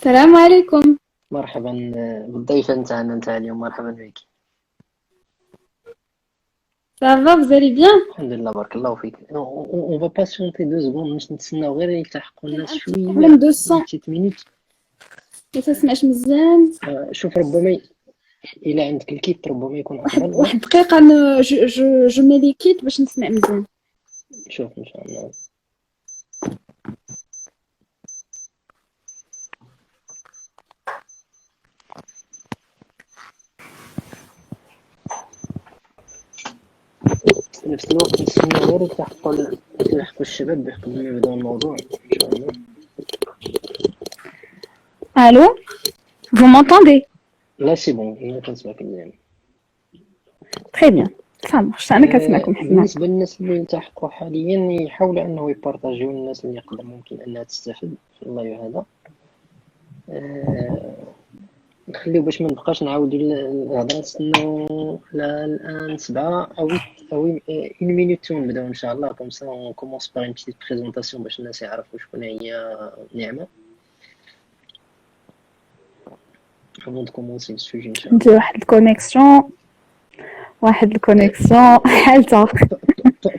السلام عليكم. مرحبا بالضيفة نتاعنا نتاع اليوم، مرحبا بك. Ça va, vous allez bien? الحمد لله بارك الله فيك. اون فا باسيونتي دو سكوند باش نتسناو غير يلتحقوا كاين الناس ان بتي شوية، بروبليم دو اون سون. بتيت مينوت. ما تسمعش مزيان. شوف ربما إلا عندك الكيت ربما يكون واحد أفضل. واحد دقيقة، جو مي لي كيت باش نسمع مزيان. شوف إن شاء الله. في نفس الوقت نتسناو غير يلتحقوا الشباب قبل ما يبداو الموضوع إن شاء الله. Allô? Vous m'entendez? لا سي بون، أنا كنسمعك مزيان. Très bien. Ça marche. أنا كنسمعكم حسنا. بالنسبة للناس اللي يلتحقوا حاليا يحاولوا أنه يبارطاجيو الناس اللي يقدر ممكن أنها تستفد في اللايف هذا. نخليو باش ما نبقاش نعاودو الهضره، نستناو الان 7 او 1 مينوت ونبداو ان شاء الله. كوم سا اون كومونس باغ اون بتيت بريزونطاسيون باش الناس يعرفوا شكون هي نعمه avant de commencer le sujet ان شاء عندي الله. واحد الكونيكسيون حالته.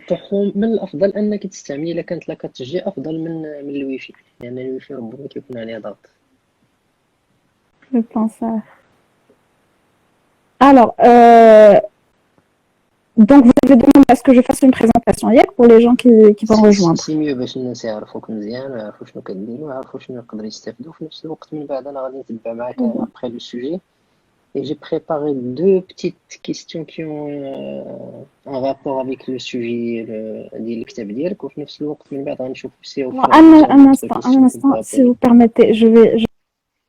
طحون من الافضل انك تستعملي الا كانت لا 4G افضل من الويفي، لان الويفي ربما كيكون عليه ضغط. Je pense. Alors, donc vous avez demandé à ce que je fasse une présentation hier pour les gens qui vont rejoindre. سي ميو باش الناس يعرفوك مزيان ويعرفوا شنو كدير ويعرفوا شنو يقدروا يستافدوا في نفس الوقت. من بعد انا غادي نتبع معاك Très bien. après le sujet. Et j'ai préparé deux petites questions qui ont un rapport avec le sujet ديال الكتاب ديالك، وفي نفس الوقت من بعد غنشوف سي au Alors, fur et à mesure d'autres un questions qu'on instant, pourra si vous poser. permettez, je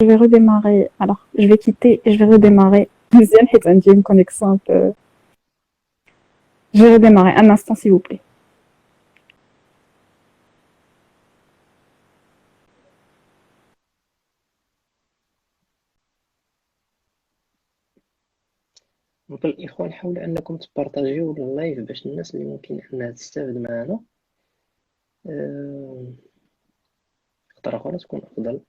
vais redémarrer. Alors, je vais quitter et je vais redémarrer. Deuxième, j'ai une connexion un peu. Je vais redémarrer. Un instant, s'il vous plaît. دونك الإخوان حاولوا أنكم تبارطاجيو اللايف باش الناس اللي ممكن أنها تستافد معنا خطرة أخرى تكون أفضل،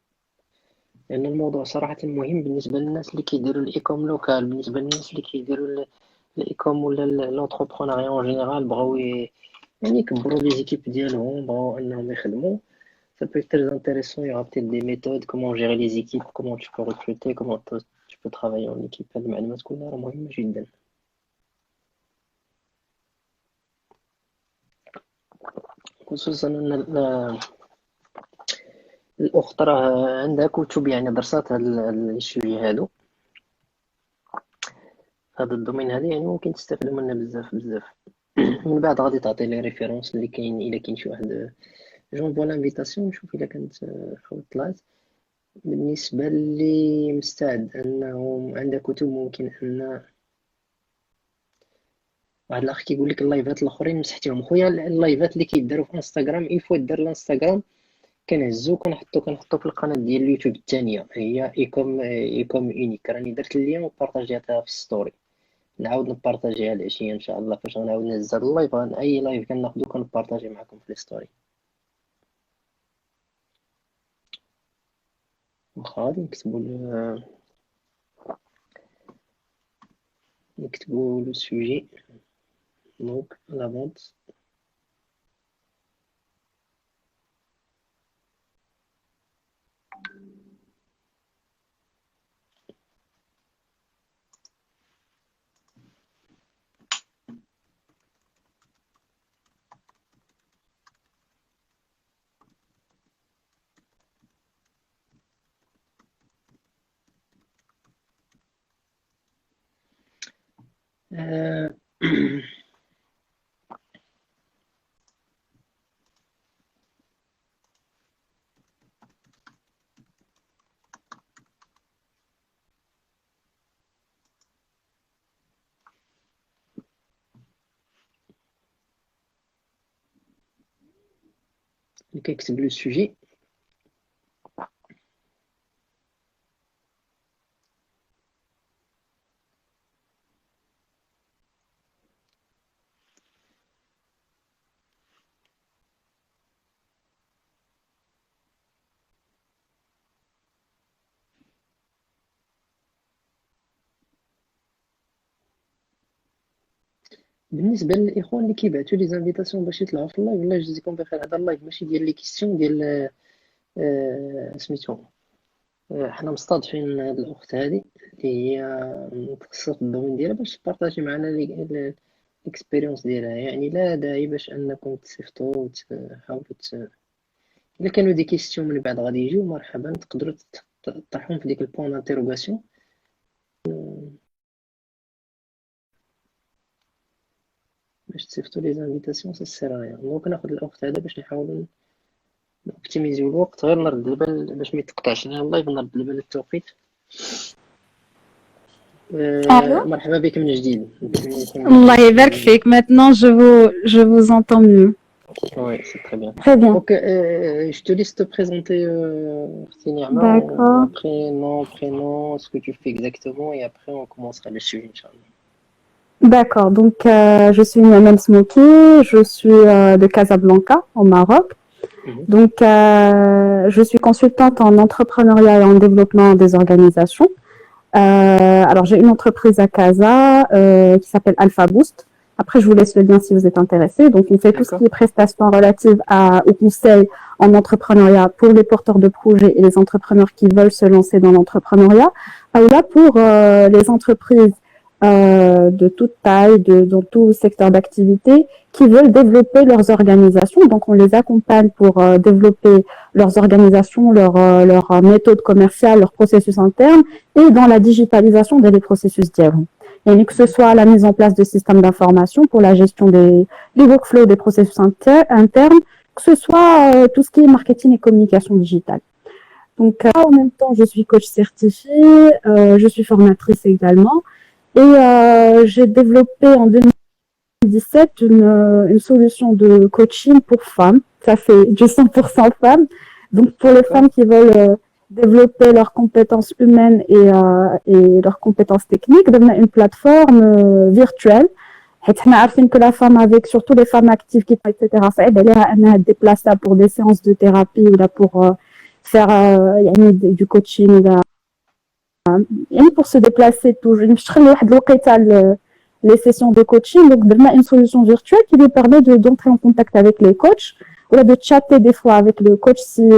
لأن الموضوع صراحة مهم بالنسبة للناس اللي كيديروا الإيكوم لوكال، بالنسبة للناس اللي كيديروا الإيكوم ولا لونتربرونيا اون جينيرال، بغاو يعني يكبروا لي زيكيب ديالهم، بغاو أنهم يخدموا. Ça peut être très intéressant. Il y aura peut-être des méthodes, comment gérer les équipes, comment tu peux recruter, comment tu peux travailler en équipe. هاد المعلومات كلها راه مهمة جدا. خصوصا أن الأخت راه عندها كتب يعني درسات هاد السوجي هادو، هاد الدومين هذا، يعني ممكن تستافدوا منه بزاف بزاف. من بعد غادي تعطي لي ريفيرونس اللي كاين، إلا كاين شي واحد جونفوا لانفيتاسيون نشوف إلا كانت خوت طلعت. بالنسبة لي مستعد أنه عندها كتب ممكن أن واحد الاخ كيقول لك اللايفات الاخرين مسحتيهم. خويا اللايفات اللي كيداروا في انستغرام الفو دار الانستغرام كنهزو كنحطو في القناه ديال اليوتيوب الثانيه، هي ايكوم اونيك. راني درت اللين وبارطاجيتها في ستوري، نعاود نبارطاجيها العشيه ان شاء الله. فاش غنعاود نهزها اللايف، اي لايف كناخدو كنبارطاجي معكم في الستوري. واخا غادي نكتبو لو سوجي دونك لا فونت. كنكتب لو سوجي. بالنسبه للاخوان اللي كيبعثوا لي زانفيتاسيون باش يطلعوا في اللايف، الله يجزيكم بخير. هذا اللايف ماشي ديال لي كيسيون ديال سميتو. حنا مستضيفين هاد الاخت هادي اللي هي متخصصه في الدومين ديالها باش تبارطاجي معنا الاكسبيريونس ديالها. يعني لا داعي باش انكم تصيفطوا وتحاولوا الا كانوا دي كيسيون من بعد غادي يجيو مرحبا، تقدروا تطرحهم في ديك البوان انتيروغاسيون باش تصيفطوا لي زانفيتاسيون. سا سير ريان. دونك ناخذ الاخت هذا باش نحاولوا نوبتيميزيو الوقت. غير نرد دابا باش ما يتقطعش لنا اللايف، نرد دابا للتوقيت. Allô? مرحبا بك من جديد. Allah يبارك فيك. Maintenant, je vous entends mieux. Oui, c'est très bien. Très bien. Donc, je te laisse te présenter, Niama, D'accord. après nom, prénom, ce que tu fais exactement, et après on commencera le sujet, Inch'Allah. D'accord. Donc, je suis Niamel Smouki. Je suis de Casablanca, au Maroc. Donc, je suis consultante en entrepreneuriat et en développement des organisations. Alors, j'ai une entreprise à Casa qui s'appelle Alpha Boost. Après, je vous laisse le lien si vous êtes intéressé. Donc, on fait tout ce qui est prestations relatives au conseil en entrepreneuriat pour les porteurs de projets et les entrepreneurs qui veulent se lancer dans l'entrepreneuriat. Là, pour les entreprises de toute taille, dans tout secteur d'activité, qui veulent développer leurs organisations. Donc, on les accompagne pour développer leurs organisations, leur méthode commerciale, leur processus interne et dans la digitalisation des processus d'IAM. Et que ce soit la mise en place de systèmes d'information pour la gestion des workflows, des processus internes, que ce soit tout ce qui est marketing et communication digitale. Donc, en même temps, je suis coach certifiée, je suis formatrice également. Et j'ai développé en 2017 une solution de coaching pour femmes. Ça, c'est du 100% femmes. Donc, pour les femmes qui veulent développer leurs compétences humaines et leurs compétences techniques, on a une plateforme virtuelle. On a que la femme avec, surtout les femmes actives qui etc., elle a déplacé pour des séances de thérapie ou là pour faire du coaching. Pour se déplacer toujours, les sessions de coaching, donc on a une solution virtuelle qui lui permet d'entrer en contact avec les coachs ou là de chatter des fois avec le coach si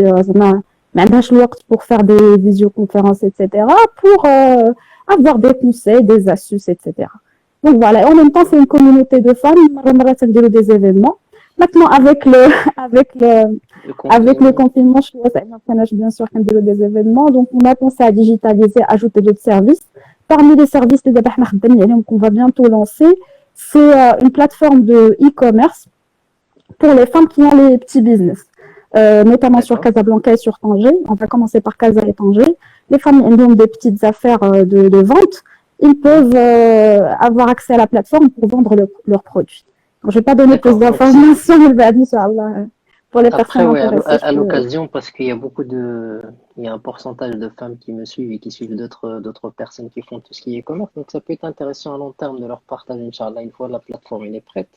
pour faire des visioconférences, etc., pour avoir des conseils, des astuces, etc. Donc voilà, en même temps, c'est une communauté de femmes, des événements. Maintenant, avec le confinement, je vois bien sûr des événements. Donc, on a pensé à digitaliser, ajouter d'autres services. Parmi les services qu'on va bientôt lancer, c'est une plateforme de e-commerce pour les femmes qui ont les petits business, notamment sur Casablanca et sur Tanger. On va commencer par Casa et Tanger. Les femmes qui ont des petites affaires de vente, ils peuvent avoir accès à la plateforme pour vendre leurs produits. Je ne vais pas donner plus d'informations, pour les personnes intéressées. À l'occasion, parce qu'il y a il y a un pourcentage de femmes qui me suivent et qui suivent d'autres personnes qui font tout ce qui est e-commerce, donc ça peut être intéressant à long terme de leur partager, Inch'Allah, une fois la plateforme elle est prête.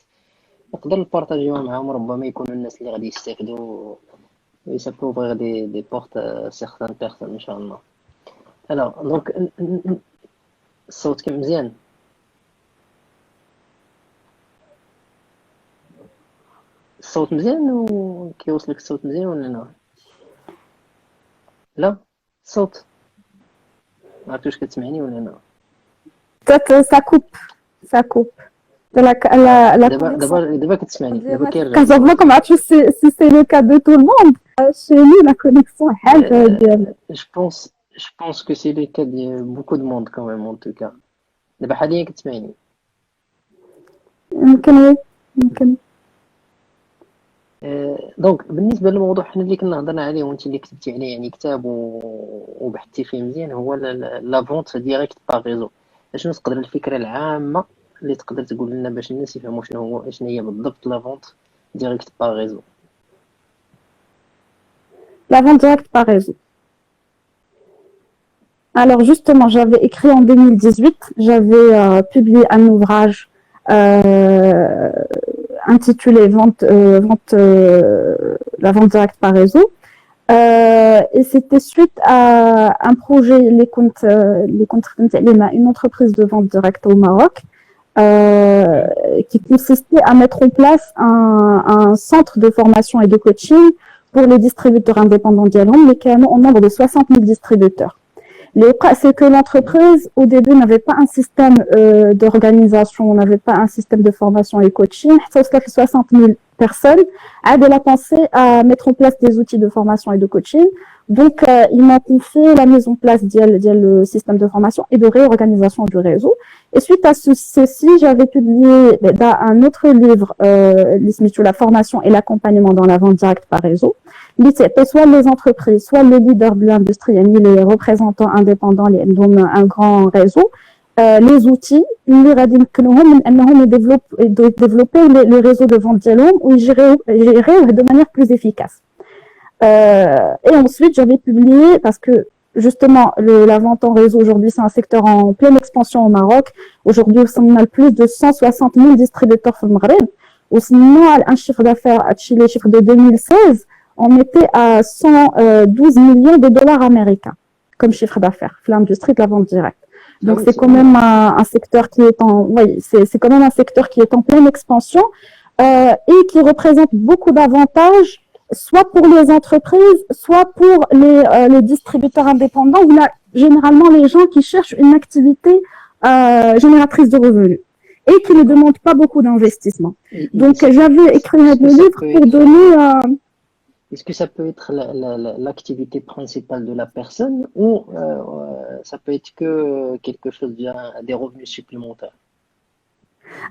نقدر نبارطاجيوها معاهم، ربما يكونوا الناس اللي غادي يستافدوا et ça peut ouvrir des portes à certaines personnes, Inch'Allah. Alors, donc, الصوت كي مزيان؟ الصوت مزيان وكيوصلك الصوت مزيان ولا لا؟ لا الصوت ما عرفتش واش كتسمعني ولا لا؟ ça coupe. دابا كتسمعني دابا كيرجع. كنظن ما عرفتش si c'est le cas de tout le monde. Chez nous la connexion حالة ديال. Je pense que c'est le cas de beaucoup de monde quand même en tout cas. دابا حاليا كتسمعني؟ يمكن. دونك بالنسبه للموضوع حنا اللي كنا هضرنا عليه وانت اللي كتبتي عليه يعني كتاب وبحثتي فيه مزيان، هو لا فونت ديريكت باغ ريزو. شنو تقدر الفكره العامه اللي تقدر تقول لنا باش الناس يفهموا شنو هي بالضبط لا فونت ديريكت باغ ريزو؟ La vente directe par réseau. Alors justement, j'avais écrit en 2018, j'avais publié un ouvrage intitulé la vente directe par réseau. Et c'était suite à un projet, une entreprise de vente directe au Maroc. qui consistait à mettre en place un centre de formation et de coaching pour les distributeurs indépendants d'Yalom, mais carrément au nombre de 60 000 distributeurs. Le cas, c'est que l'entreprise, au début, n'avait pas un système d'organisation, n'avait pas un système de formation et coaching. 60 000 personnes avaient la pensée à mettre en place des outils de formation et de coaching. Donc, ils m'ont confié la mise en place le système de formation et de réorganisation du réseau. Et suite à ceci, j'avais publié un autre livre, la formation et l'accompagnement dans la vente directe par réseau. Soit les entreprises, soit les leaders de l'industrie, les représentants indépendants, un grand réseau, les outils, ils développer le réseau de vente dialogue ou gérer de manière plus efficace. Et ensuite, j'avais publié, parce que justement, la vente en réseau aujourd'hui, c'est un secteur en pleine expansion au Maroc. Aujourd'hui, on a plus de 160 000 distributeurs au Maghreb. Ou sinon, un chiffre d'affaires, les chiffres de 2016, on était à 112 millions de dollars américains comme chiffre d'affaires, l'industrie de la vente directe. Donc, c'est quand même un secteur qui est c'est quand même un secteur qui est en pleine expansion et qui représente beaucoup d'avantages, soit pour les entreprises, soit pour les distributeurs indépendants, ou là, généralement les gens qui cherchent une activité génératrice de revenus et qui ne demandent pas beaucoup d'investissement. Donc, j'avais écrit le livre pour donner... Est-ce que ça peut être l'activité principale de la personne ou ça peut être que quelque chose des revenus supplémentaires?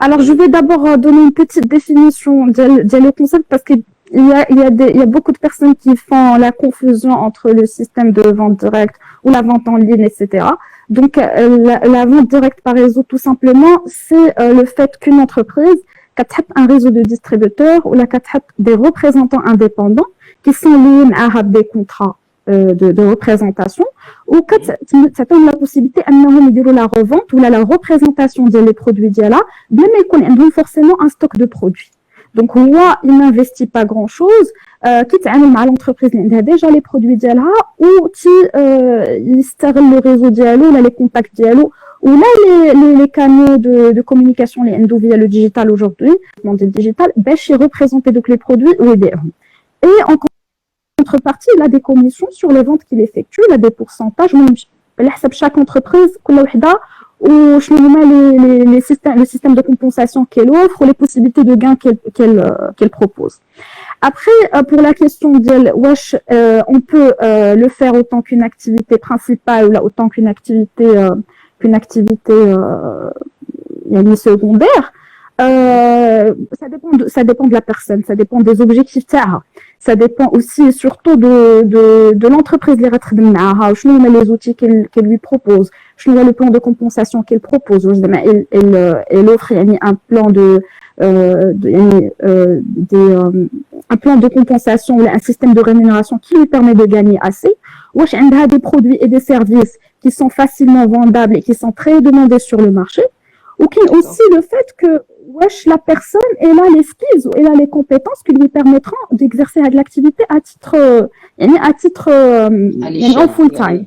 Alors, je vais d'abord donner une petite définition de concept parce qu'il y a beaucoup de personnes qui font la confusion entre le système de vente directe ou la vente en ligne, etc. Donc, la vente directe par réseau, tout simplement, c'est le fait qu'une entreprise a un réseau de distributeurs ou des représentants indépendants qui sont liés à des contrats de représentation ou ça donne la possibilité de la revente ou la représentation des produits d'Yala, bien mais forcément un stock de produits. Donc, moi, il n'investit pas grand-chose, quitte à mal l'entreprise, il a déjà les produits d'Yala ou il start le réseau d'Yalo, les contacts d'Yalo, ou là, les canaux de communication, les endo via le digital aujourd'hui, le digital, il représente donc les produits ou les et en contrepartie, il a des commissions sur les ventes qu'il effectue, il a des pourcentages, même chaque entreprise, ou le système de compensation qu'elle offre, ou les possibilités de gain qu'elle propose. Après, pour la question de on peut le faire autant qu'une activité principale ou là, autant qu'une activité secondaire. Ça dépend de la personne, ça dépend des objectifs ça dépend aussi et surtout de l'entreprise les outils qu'elle lui propose, le plan de compensation qu'elle propose. Elle offre un plan un plan de compensation, un système de rémunération qui lui permet de gagner assez. Elle a des produits et des services qui sont facilement vendables et qui sont très demandés sur le marché. Ou aussi le fait que la personne elle a les skills, elle a les compétences qui lui permettront d'exercer de l'activité à titre en full time.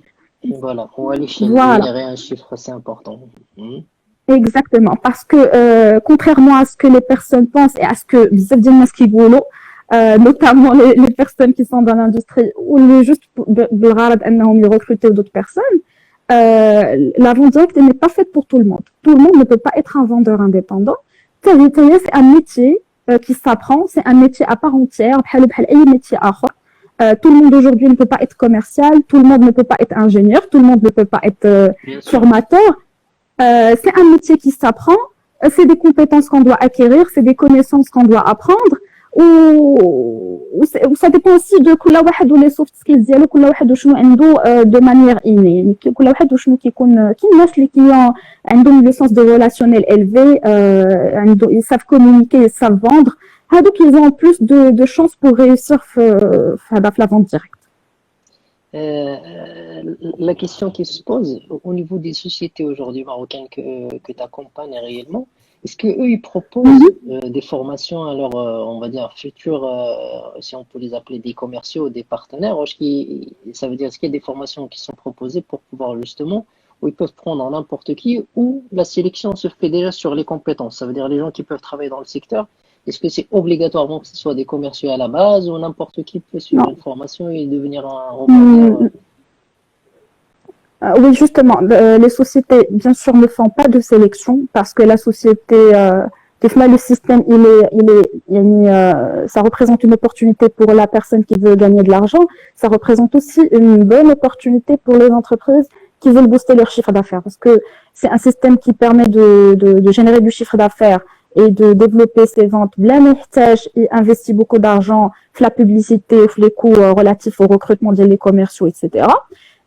Voilà, ou à l'échelle, générer un chiffre assez important. Exactement, parce que contrairement à ce que les personnes pensent et à ce que notamment les personnes qui sont dans l'industrie ou juste recruter d'autres personnes, la vente directe n'est pas faite pour tout le monde. Tout le monde ne peut pas être un vendeur indépendant. C'est un métier qui s'apprend, c'est un métier à part entière, tout le monde aujourd'hui ne peut pas être commercial, tout le monde ne peut pas être ingénieur, tout le monde ne peut pas être formateur. C'est un métier qui s'apprend, c'est des compétences qu'on doit acquérir, c'est des connaissances qu'on doit apprendre. وسا ديبون سي دو كل واحد ولي سوفت سكيلز ديالو كل واحد وشنو عنده دو مانيير اني يعني كل واحد وشنو كيكون كاين الناس اللي كيون عندهم لو سونس دو ريلاسيونيل الفي عنده يساف كومونيكي يساف فوندر هادوك ils ont plus de chance pour réussir في la vente directe. La question qui se pose au niveau des sociétés aujourd'hui marocaines que tu accompagnes réellement, est-ce qu'eux, ils proposent des formations à leurs, on va dire, futurs, si on peut les appeler des commerciaux ou des partenaires? Ça veut dire, est-ce qu'il y a des formations qui sont proposées pour pouvoir justement où ils peuvent prendre n'importe qui, ou la sélection se fait déjà sur les compétences. Ça veut dire les gens qui peuvent travailler dans le secteur. Est-ce que c'est obligatoirement que ce soit des commerciaux à la base ou n'importe qui peut suivre une Non. formation et devenir un revendeur? Hmm, oui, justement, les sociétés, bien sûr, ne font pas de sélection parce que la société, là, le système, ça représente une opportunité pour la personne qui veut gagner de l'argent. Ça représente aussi une bonne opportunité pour les entreprises qui veulent booster leur chiffre d'affaires parce que c'est un système qui permet de générer du chiffre d'affaires et de développer ses ventes. Bla محتاج et investit beaucoup d'argent, la publicité, les coûts relatifs au recrutement des commerciaux, etc.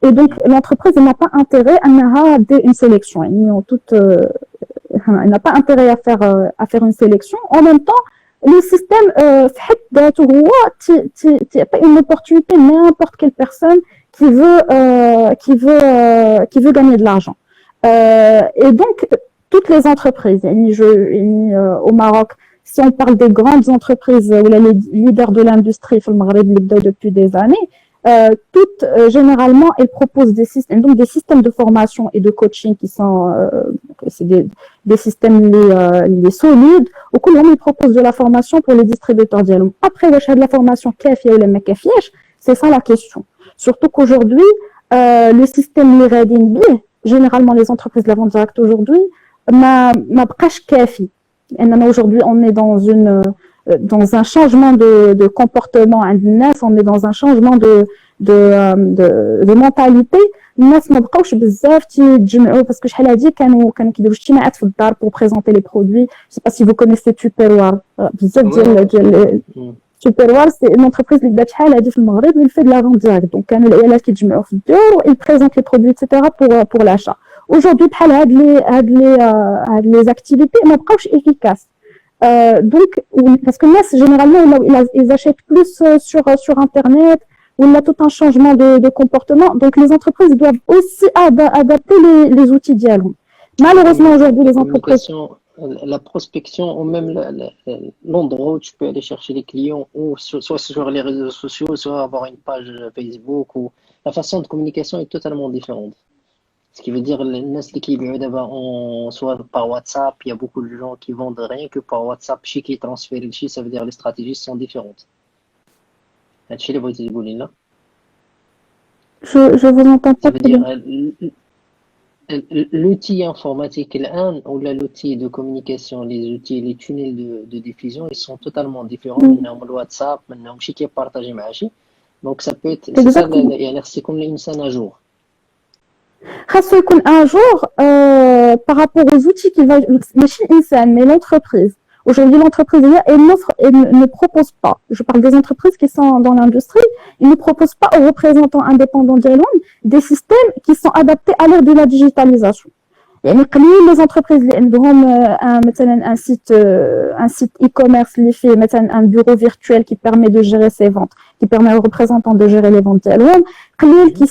Et donc, l'entreprise n'a pas intérêt à faire une sélection. Elle n'a pas intérêt à faire une sélection. En même temps, le système fait une opportunité à n'importe quelle personne qui veut gagner de l'argent. Et donc, toutes les entreprises, au Maroc, si on parle des grandes entreprises ou les leaders de l'industrie depuis des années, toutes, généralement, elles proposent donc des systèmes de formation et de coaching qui sont c'est des systèmes les solides. Au coup, ils proposent de la formation pour les distributeurs dialogue. Après, de la formation kafia ou la makafièche, c'est ça la question. Surtout qu'aujourd'hui, le système Liradinbi, généralement les entreprises de la vente directe aujourd'hui, ma prêche kafi. Aujourd'hui, on est dans un changement de comportement à الناس, on est dans un changement de mentalité. الناس ما بقاوش بزاف تيتجمعوا parce que شحال هادي كانوا كيديروا اجتماعات في الدار pour présenter les produits. Je sais pas si vous connaissez Tupperware. بزاف ديال Tupperware, c'est une entreprise اللي بدات شحال هادي في المغرب اللي fait de la vente directe. Donc كانوا العيالات كيتجمعوا في الدور et ils présentent les produits etc. pour l'achat. Aujourd'hui بحال هاد les activités ما بقاوش efficaces. Donc, parce que là, généralement, ils achètent plus sur Internet, où il y a tout un changement de comportement. Donc, les entreprises doivent aussi adapter les outils dialogue. Malheureusement, aujourd'hui, les entreprises... La prospection, ou même l'endroit où tu peux aller chercher les clients, ou soit sur les réseaux sociaux, soit avoir une page Facebook, ou la façon de communication est totalement différente. Ce qui veut dire les qui d'abord soit par WhatsApp, il y a beaucoup de gens qui vendent rien que par WhatsApp, chez qui transfèrent le ça veut dire les stratégies sont différentes. Je vous entends pas. Ça veut dire l'outil informatique ou l'outil de communication, les tunnels de diffusion, ils sont totalement différents. Maintenant, le WhatsApp, maintenant, chez qui est partagé machi. Donc ça peut être, c'est comme une scène à jour. خاصو يكون un jour par rapport aux outils qu'il va ماشي الانسان mais l'entreprise. Aujourd'hui l'entreprise elle ne propose pas. Je parle des entreprises qui sont dans l'industrie, ils ne proposent pas aux représentants indépendants d'Elon des systèmes qui sont adaptés à l'ère de la digitalisation. يعني قليل les entreprises اللي عندهم مثلا un site e-commerce اللي فيه مثلا un bureau virtuel qui permet de gérer ses ventes, qui permet aux représentants de gérer les ventes ديالهم. قليل qui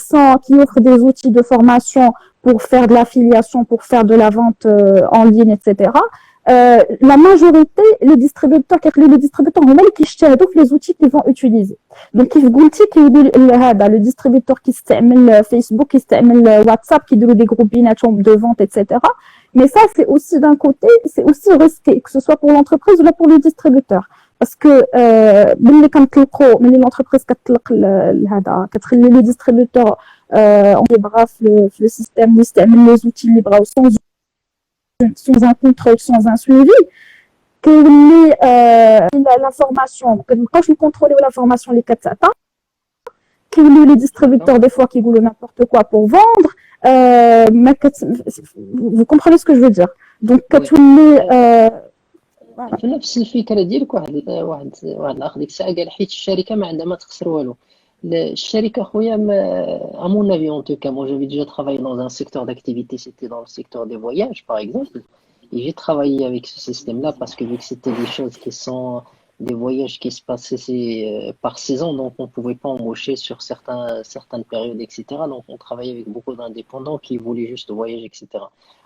offrent des outils de formation pour faire de l'affiliation, pour faire de la vente en ligne, etc. La majorité, les distributeurs هما اللي كيشتهدوا في les outils qu'ils vont utiliser. Donc كيف قلتي كيدير هذا le distributeur كيستعمل فيسبوك كيستعمل واتساب كيديروا des groupes بيناتهم de vente etc. Mais ça c'est aussi d'un côté, c'est aussi risqué que ce soit pour l'entreprise ou là pour le distributeur. Parce que ملي كنطلقوا ملي l'entreprise كتطلق هذا كتخلي les distributeurs اللي بغا في le système يستعمل les outils اللي بغاو sans un contrôle, sans un suivi, que l'information, que quand je contrôle l'information, les 4 satins, que les distributeurs, des fois, qui voulaient n'importe quoi pour vendre, vous comprenez ce que je veux dire. Donc, quand tu في نفس الفكره ديالك واحد الاخ ديك الساعه قال حيت الشركه ما عندها ما تخسر والو. الشركه خويا à mon avis en tout cas, moi j'avais déjà travaillé dans un secteur d'activité, c'était dans le secteur des voyages par exemple, et j'ai travaillé avec ce système-là parce que vu que c'était des choses qui sont des voyages qui se passaient par saison, donc on ne pouvait pas embaucher sur certaines périodes, etc. Donc on travaillait avec beaucoup d'indépendants qui voulaient juste voyager, etc.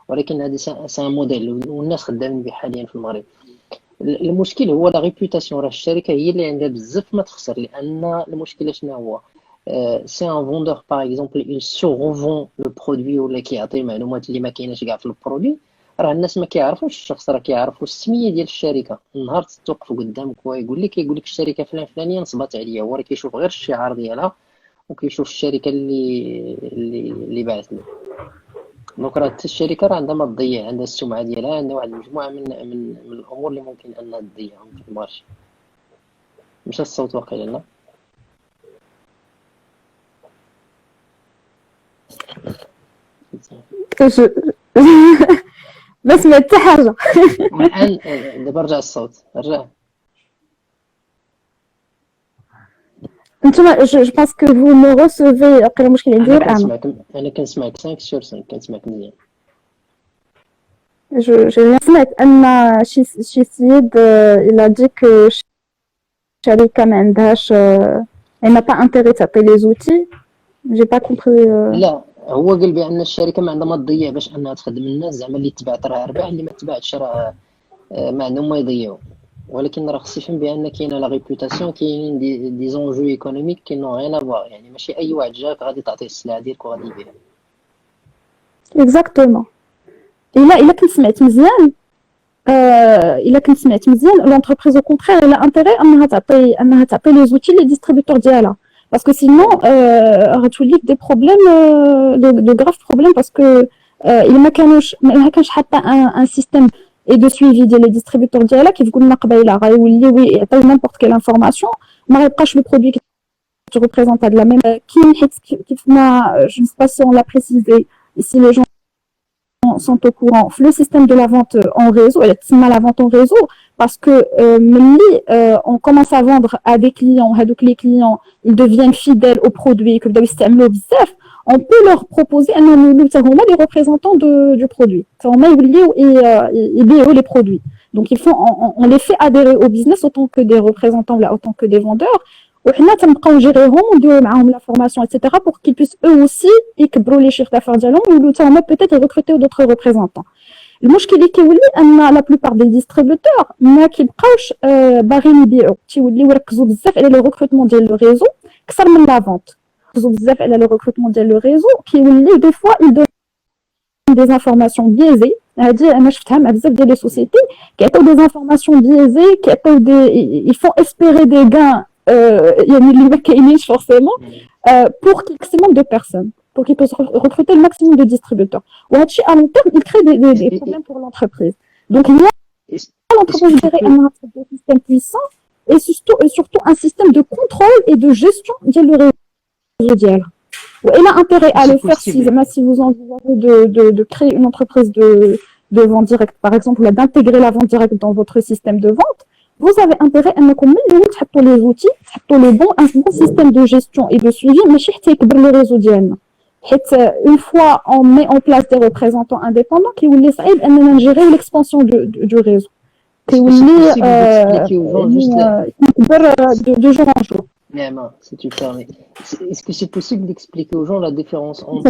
ولكن هذا c'est un modèle والناس خدامين به حاليا في المغرب. المشكل هو لا ريبوتاسيون، راه الشركه هي اللي عندها بزاف ما تخسر، لان المشكله شنو هو سي ان فوندور باغ اكزومبل il survend لو برودوي ولا كيعطي المعلومات اللي ما كايناش كاع في البرودوي، راه الناس ما كيعرفوش الشخص، راه كيعرفوا السميه ديال الشركه. النهار توقف قدامك ويقول لك الشركه فلان فلانيه نصبت عليا، هو راه كيشوف غير الشعار ديالها وكيشوف الشركه اللي بعث له. دونك راه حتى الشركه راه عندها ما تضيع، عندها السمعه ديالها، عندها واحد المجموعه من الامور اللي ممكن انها تضيعهم في المارشي. مشى الصوت واقيلا لا. Je- بس ما حتى حاجة. والان دابا رجع الصوت، رجع. انتما je pense que vous me recevez. قيلا مشكل عندي انا غير انا. كنسمعك، انا كنسمعك 5 sur 5، كنسمعك مزيان. j'ai سمعت ان شي سيد il a dit que الشركة ما عندهاش elle n'a pas intérêt تعطي les outils. j'ai pas compris. لا، هو قال بان الشركه ما عندها ما تضيع باش انها تخدم الناس، زعما اللي تبعت راه ربح، اللي ما تبعتش راه ما عندهم ما يضيعوا. ولكن راه خص يفهم بان كاينه لا ريبوتاسيون، كاينين دي زونجو ايكونوميك كي نو غيان افوار، يعني ماشي اي واحد جاك غادي تعطيه السلعه ديالك وغادي يبيع. exactement. إلا كنت سمعت مزيان إلا كنت سمعت مزيان l'entreprise au contraire elle a intérêt أنها تعطي les outils les distributeurs ديالها parce que sinon غتولي دي بروبليم de graves problèmes parce que إلا ما كانش حتى un système et de suivi ديال les distributeurs ديالها كيف قلنا قبيله غيوليو يعطيو n'importe quelle information ما غيبقاش le produit qui représente de la même كاين حيت كيف ما je ne sais pas si on l'a précisé ici les gens sont au courant. Le système de la vente en réseau, la vente en réseau, parce que on commence à vendre à des clients, les clients, ils deviennent fidèles aux produits que on peut leur proposer les représentants du produit. Les produits. Donc on les fait adhérer au business autant que des représentants, autant que des vendeurs. وحنا تنبقاو نجيريهم ونديرو معاهم لا فورماسيون ايتترا pour qu'ils puissent eux aussi يكبروا لي شيخ دافير ديالهم ويولوا حتى هما peut-être recruter d'autres représentants. المشكل اللي كيولي ان لا بلوبار دي ديستريبيوتور ما كيبقاوش باغيين يبيعوا، تيوليو يركزوا بزاف على لو ريكروتمون ديال لو ريزو اكثر من لا فونت. يركزوا بزاف على لو ريكروتمون ديال لو ريزو كيولي دي فوا يدون دي انفورماسيون بيزي. هادي انا شفتها مع بزاف ديال لي سوسيتي كيعطيو دي انفورماسيون بيزي، كيعطيو دي يفون اسبيري دي غان يعني اللي ما كاينينش فورسيمون pour maximum de personnes, pour qu'ils puissent recruter le maximum de distributeurs. Ou à long terme, il crée des problèmes pour l'entreprise. Donc, il y a l'entreprise un système puissant et surtout un système de contrôle et de gestion du réseau dial. Elle a intérêt à le faire si vous envisagez de créer une entreprise de vente directe, par exemple, ou d'intégrer la vente directe dans votre système de vente. Vous avez intérêt à mettre les outils, un bon système de gestion et de suivi, mais le réseau ديالنا. Une fois on met en place des représentants indépendants qui voulaient gérer l'expansion du réseau. Qui voulaient de jour en jour. Si tu permets. Est-ce que c'est possible d'expliquer aux gens la différence entre...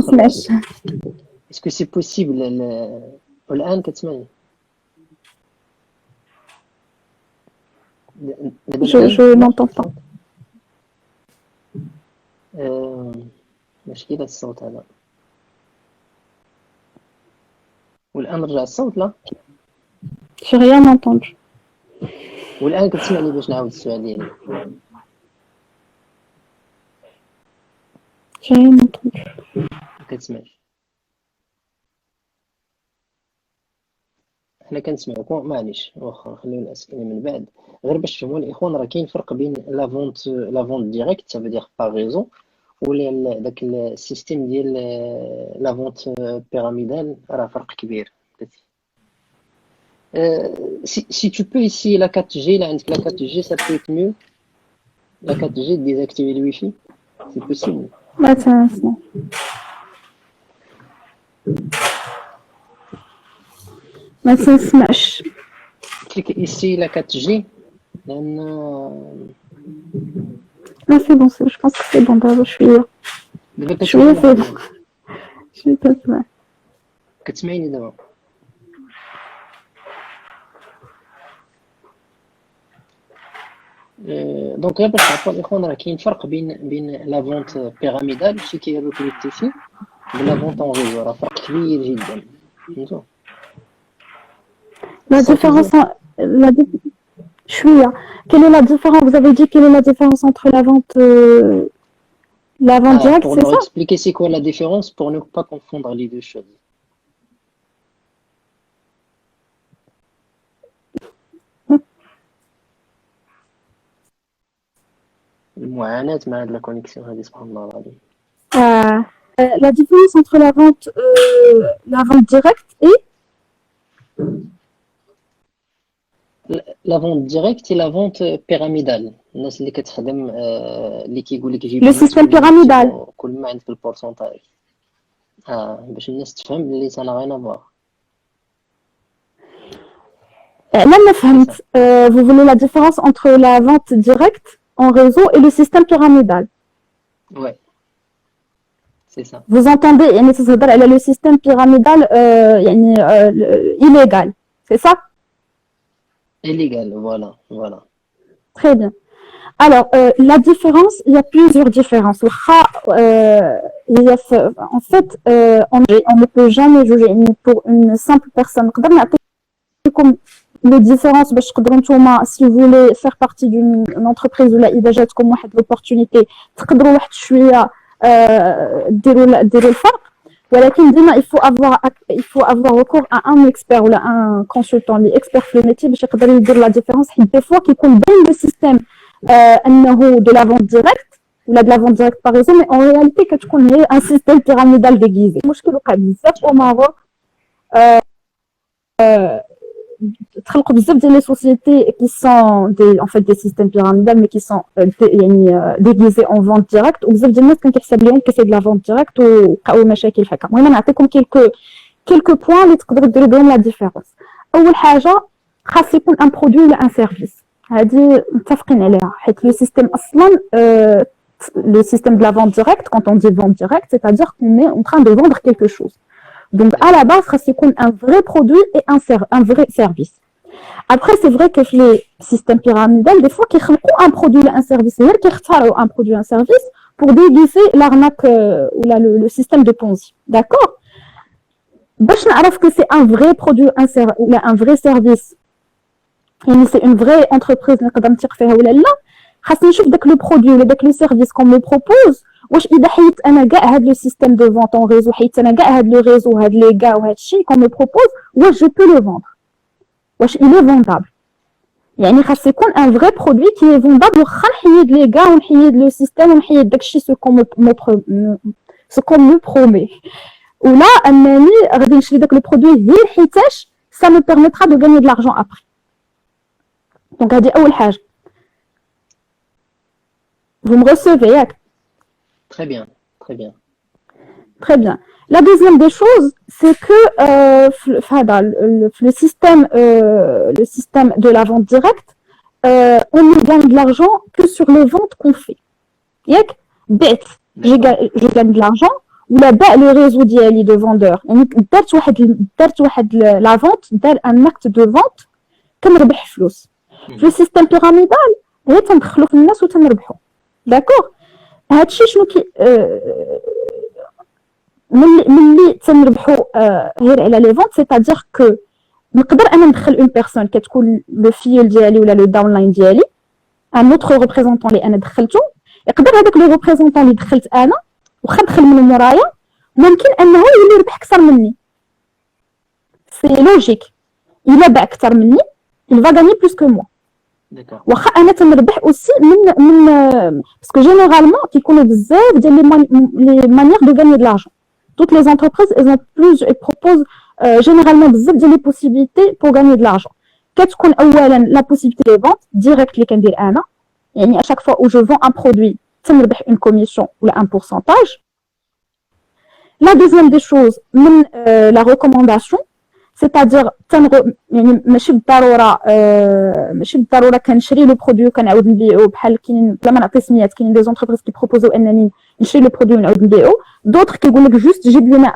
Est-ce que c'est possible الآن كتسمعني؟ Je n'entends pas. مشكلة الصوت هذا. والآن رجع الصوت لا؟ J'ai rien entendu. والآن كتسمعني باش نعاود السؤال ديالي؟ J'ai rien entendu. كتسمعش؟ حنا كنسمعوكم، معليش واخا نخليو الأسئلة من بعد. غير باش تفهموا الإخوان راه كاين فرق بين لا فونت ديريكت ça veut dire par réseau ولا داك السيستيم ديال لا فونت بيراميدال، راه فرق كبير. Si tu peux essayer la 4G, là, la 4G, ça peut être mieux. La 4G, désactiver le Wi-Fi, c'est possible. Attends. ما تسمعش. Clique ici la 4G. Là c'est bon, je pense que c'est bon. Je suis là. Je suis là, c'est bon. Je suis pas mal. كتسمعيني دابا؟ دونك غير باش تعرفوا الاخوان راه كاين فرق بين لا فونت بيراميدال شي كيركريتي فيه ولا فونت اون ريزو، راه فرق كبير جدا فهمتوا. La Ça toujours différence, je suis là. Quelle est la différence? Vous avez dit quelle est la différence entre la vente directe, pour c'est leur ça? expliquer c'est quoi la différence pour ne pas confondre les deux choses. المعاناة مع هاد لا كونيكسيون هادي سبحان الله العظيم. La différence entre la vente directe et لا فونت ديريكت هي لا فونت بيراميدال، الناس اللي كتخدم اللي كيقول لك جيب le لي système كل ما pyramidal. كل ما عندك البورسونتاج. باش الناس تفهم اللي ça n'a rien à voir. Là, je C'est ça. vous voulez la différence entre la vente directe en réseau et le système pyramidal. Ouais, c'est ça. Vous entendez, يعني تتهضر على le système pyramidal يعني illégal, c'est ça? Illégal, voilà. Très bien. Alors, la différence, il y a plusieurs différences. En fait, on ne peut jamais juger pour une simple personne. Comme les différences, si vous voulez faire partie d'une entreprise ou là, il y a comme l'opportunité, ديروا الفرق. ولكن ديما il faut avoir recours à un expert ou là un consultant اللي expert في الميتي باش يقدر يدير la différence. حيت des fois كيكون بين le système انه de la vente directe ou de la vente directe par réseau, mais en réalité كتكون هي un système pyramidal déguisé. المشكل وقع بزاف au Maroc. تخلقوا بزاف ديال لي سوسيتي qui sont en fait des systèmes pyramidales mais qui sont يعني déguisés en vente directe, وبزاف ديال الناس كان كيحسب لهم كي سي de la vente directe وبقاو مشاكل هكا. المهم نعطيكم quelques points اللي تقدروا ديروا بهم la différence. اول حاجه خاص يكون ان برودوي ولا ان سيرفيس، هذه متفقين عليها حيت لو سيستيم اصلا le système de la vente directe, quand on dit vente directe, c'est-à-dire qu'on est en train de vendre quelque chose. Donc, à la base, c'est un vrai produit et un vrai service. Après, c'est vrai que les systèmes pyramidaux, des fois, ils créent un produit et un service, ils créent un produit et un service pour déguiser l'arnaque ou le système de Ponzi. D'accord? باش نعرف que c'est un vrai produit ou un vrai service, et c'est une vraie entreprise نقدر نثق فيها ولا لا، خاصني نشوف داك لو برودوي ولا داك لو سيرفيس كون مي بروبوز، واش اذا حيت انا كاع هاد لو سيستيم دو فونت اون ريزو، حيت انا كاع هاد لو ريزو هاد لي كاع وهاد الشيء كون مي بروبوز، واش جو بو لو فوندر، واش il est vendable. يعني خاص يكون ان فري برودوي كي فوندابل، واخا نحيد لي كاع ونحيد لو سيستيم ونحيد داكشي سو كون مو برومي، ولا انني غادي نشري داك لو برودوي غير حيتاش ça me permettra de gagner de l'argent après. Donc هادي اول حاجه. Vous me recevez, Yak? Très bien, très bien. Très bien. La deuxième des choses, c'est que le système de la vente directe, on ne gagne de l'argent que sur les ventes qu'on fait. Yak? Bête. Je gagne de l'argent, ou le réseau d'IALI de vendeurs. La vente, un acte de vente, comme ربح فلوس. Le système pyramidal, هي تندخلوا في الناس وتنربحوا. D'accord? هادشي شنو كي ملي تنربحوا غير على لي فونت، سيتادير كو نقدر انا ندخل اون بيرسون كتكون لو فيول ديالي ولا لو داونلاين ديالي، ان اوتر ريبريزونطون اللي انا دخلته، يقدر هذاك لو ريبريزونطون اللي دخلت انا واخا دخل من مورايا ممكن انه يولي يربح اكثر مني. سي لوجيك، الا باع اكثر مني il va gagner plus que moi. واخا انا تنربح اوسي من باسكو جينيرالمون كيكونوا بزاف ديال لي مانيير دو غاني دو لارجون. Toutes les entreprises, elles proposent généralement بزاف ديال لي بوسيبيليتي pour gagner de l'argent. كتكون اولا la possibilité de vente direct اللي كندير انا، يعني à chaque fois où je vends un produit تنربح une commission ولا un pourcentage. La deuxième des choses, من la recommandation, c'est-à-dire يعني ماشي بالضروره كنشري لو برودوي وكنعاود نبيعو، بحال كاين بلا ما نعطي سميات، كاين دي زونتربريز كيبروبوزو انني نشري لو برودوي ونعاود نبيعو، دوطخ كيقول لك جوست جيب لنا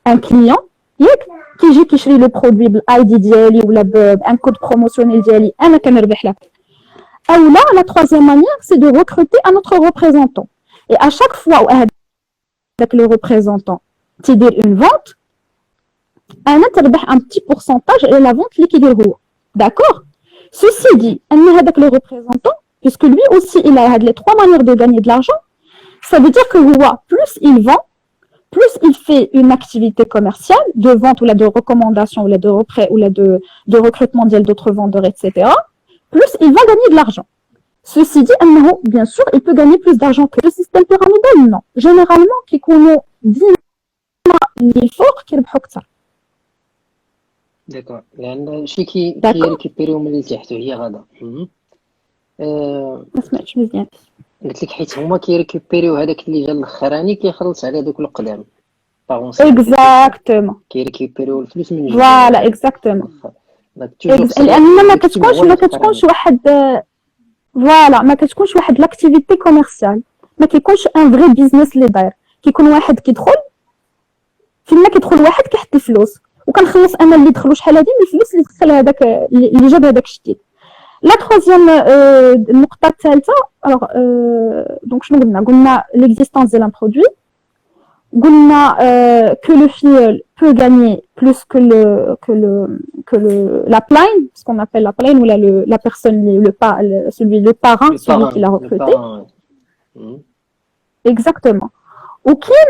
ان كليون ياك كيجي كيشري لو برودوي بالاي دي ديالي ولا بان كود بروموسيونيل ديالي، انا كنربح لك Ou là, la troisième manière, c'est de recruter un autre représentant. Et à chaque fois où avec le représentant, tu dis une vente, un petit pourcentage et la vente liquide. D'accord? Ceci dit, avec le représentant, puisque lui aussi, il a les trois manières de gagner de l'argent, ça veut dire que plus il vend, plus il fait une activité commerciale de vente ou là de recommandation ou là de recrutement d'autres vendeurs, etc., plus il va gagner de l'argent. Ceci dit, bien sûr, il peut gagner plus d'argent que le système pyramidal, non. Généralement, qui connaît 10 l'effort qui est داكوغ لان شي كي ريكيبيريو من اللي تحت هي غدا. ما سمعتش مزيان. قلت لك حيت هما كيريكوبيريو هذاك اللي جا الاخراني كيخلص على دوك القدام. اكزاكتومون كيريكوبيريو الفلوس من جديد. فوالا اكزاكتومون. لان ما كتكونش واحد فوالا ما كتكونش واحد لاكتيفيتي كوميرسيال، ما كيكونش ان فري بيزنس اللي داير. كيكون واحد كيدخل فيما كيدخل واحد كيحط الفلوس وكنخلص انا اللي دخلوا شحال هادي من الفلوس اللي دخل هذاك اللي جاب هذاك الشتيل. لا تروزيام النقطه الثالثه دونك شنو قلنا l'existence de l'un قلنا que le filleul peut gagner plus que la plaine, ce qu'on appelle la plaine, ou la personne, le parrain, celui qui l'a recruté. Exactement. وكاين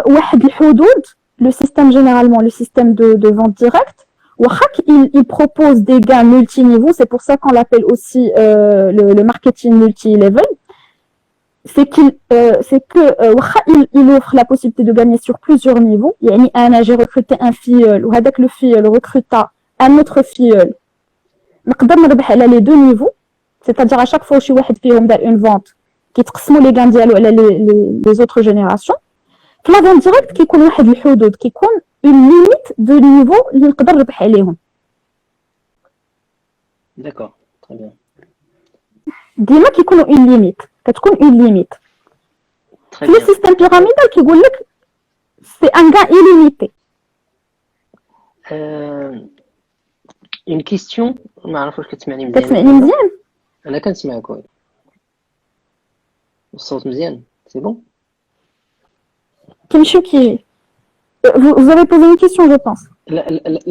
واحد الحدود le système généralement le système de vente directe il propose des gains multiniveaux, c'est pour ça qu'on l'appelle aussi le marketing multi-level. C'est qu'il offre la possibilité de gagner sur plusieurs niveaux. J'ai recruté un filleul, ou le filleul recruta un autre filleul. نقدر نربح على les deux niveaux, c'est-à-dire à chaque fois شي واحد فيهم دار une vente كيتقسموا les gains ديالو على les autres générations. في la vente directe كيكون واحد الحدود, كيكون une limite de niveau اللي نقدر نربح عليهم. D'accord, très bien. ديما كيكونوا une limite. كتكون une limite. في le système pyramidal كيقول لك c'est un gain illimité. Une question, ما عرف واش كتسمعني مزيان. كتسمعني مزيان؟ انا كنسمعك وي. الصوت مزيان، c'est bon. كيمشيو كيجي. Vous avez posé une question, je pense.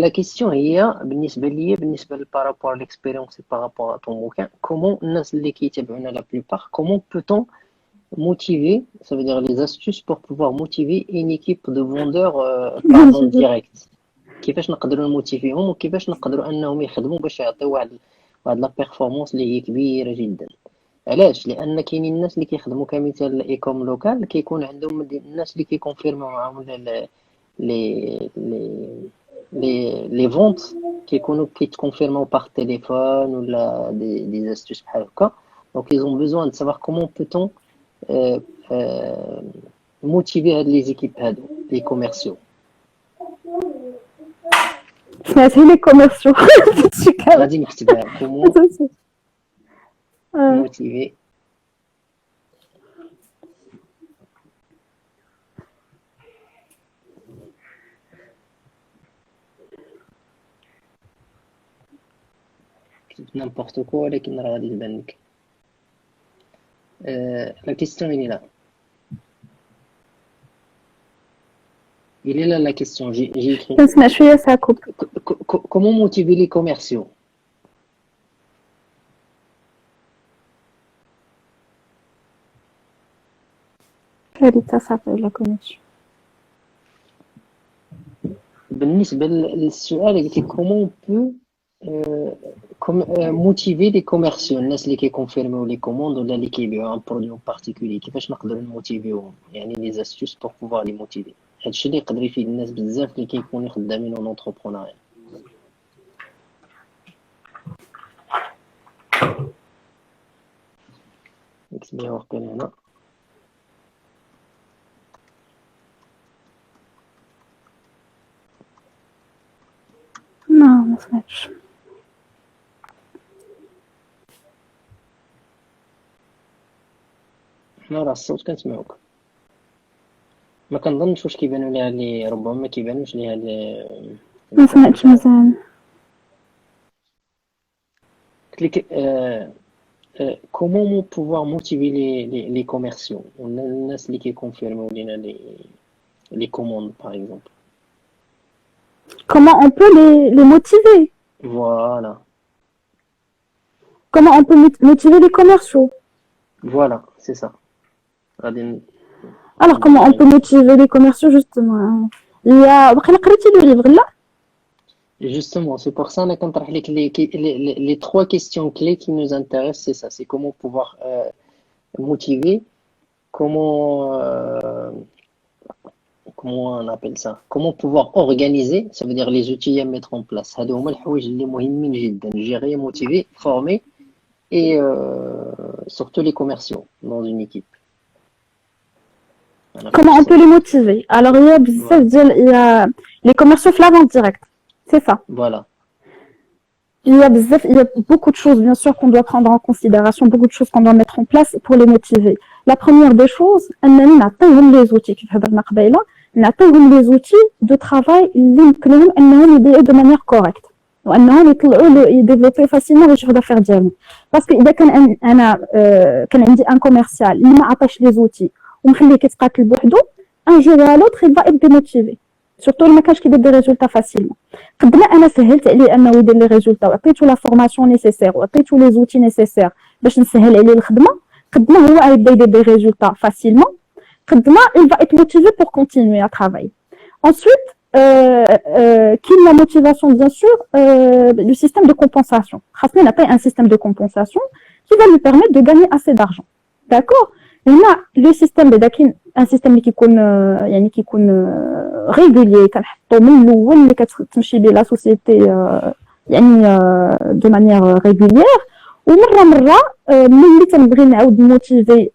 La question هي بالنسبه ليا بالنسبه par rapport à l'expérience et par rapport à ton bouquin, comment الناس اللي كيتابعونا la plupart, comment peut-on motiver, ça veut dire les astuces pour pouvoir motiver une équipe de vendeurs par vente directe. كيفاش نقدروا نموتيفيهم وكيفاش نقدروا انهم يخدموا باش يعطيو واحد لا بيرفورمانس اللي هي كبيره جدا. علاش؟ لان كاينين الناس اللي كيخدموا كمثال الايكوم لوكال كيكون عندهم الناس اللي كيكونفيرموا معاهم لي فونت كيكونوا كيتكونفيرموا باغ تيليفون ولا دي astuces بحال هكا. دونك ils ont besoin de savoir comment peut-on motiver هاد لي زيكيب هادو لي كوميرسيو. سمعتي لي كوميرسيو غادي نكتبها كومون موتيفي كتبت نيمبورط كو ولكن راه غادي تبان لك. لا كيستيون هي لا. Il est là la question, j'ai écrit. Comment motiver les commerciaux? Ça s'appelle la connexion. بالنسبة للسؤال قلت comment on peut motiver les commerciaux, الناس اللي كيكونفيرميو لي كوموند ولا اللي كيبيعوا ان برودوي بارتيكولي, كيفاش نقدروا نموتيفيوهم, يعني لي زاستوس pour pouvoir les motiver. هادشي اللي يقدر يفيد الناس بزاف اللي كيكونوا خدامين اون اونتربرونيا. نكتب ليها ورقه هنا. ما سمعتش. حنا راه الصوت كنسمعوك. ما كنظنش واش كيبانوا ليها اللي ربما ما كيبانوش ليها اللي ما سمعتش مزيان. قلت لك comment pouvoir motiver les commerciaux? On a qui confirme les commandes, par exemple. Comment on peut les motiver? Voilà, Comment on peut motiver les commerciaux? voilà, c'est ça. غادي Alors, comment on peut motiver les commerciaux, justement? Il y a... وقيلا قريتي le livre, là? Justement, c'est pour ça qu'on a les trois questions clés qui nous intéressent, c'est ça, c'est comment pouvoir motiver, comment comment on appelle ça? Comment pouvoir organiser, ça veut dire les outils à mettre en place. هادو هما الحوايج اللي مهمين جدا. Gérer, motiver, former et surtout les commerciaux dans une équipe. Comment on peut les motiver? Alors, il y a les commerciaux la vente directe. C'est ça. Voilà. Il y a beaucoup de choses, bien sûr, qu'on doit prendre en considération, beaucoup de choses qu'on doit mettre en place pour les motiver. La première des choses, on a les outils les outils de travail de manière correcte. وانهم يديفلوبي فاسيلمون الشغل دافير ديالهم باسكو اذا كان انا كان عندي ان كوميرسيال اللي ما عطاش لي زوتي ومخليه كيتقاتل بوحدو ان جو لا لوتر يبقى ابدي موتيفي سورتو ما كانش كيدير دي ريزولتا فاسيلمون قدنا انا سهلت عليه انه يدير لي ريزولتا وعطيتو لا فورماسيون نيسيسير وعطيتو لي زوتي نيسيسير باش نسهل عليه الخدمه قدنا هو يبدا يدير دي ريزولتا فاسيلمون قدنا il va être motivé pour continuer à travailler. Ensuite, qu'il la motivation, bien sûr, le système de compensation. Hassan a pas un système de compensation qui va lui permettre de gagner assez d'argent. D'accord? Et là, le système de un système qui est régulier, la société de manière régulière. ومره ملي تنبغي نعاود موتيفي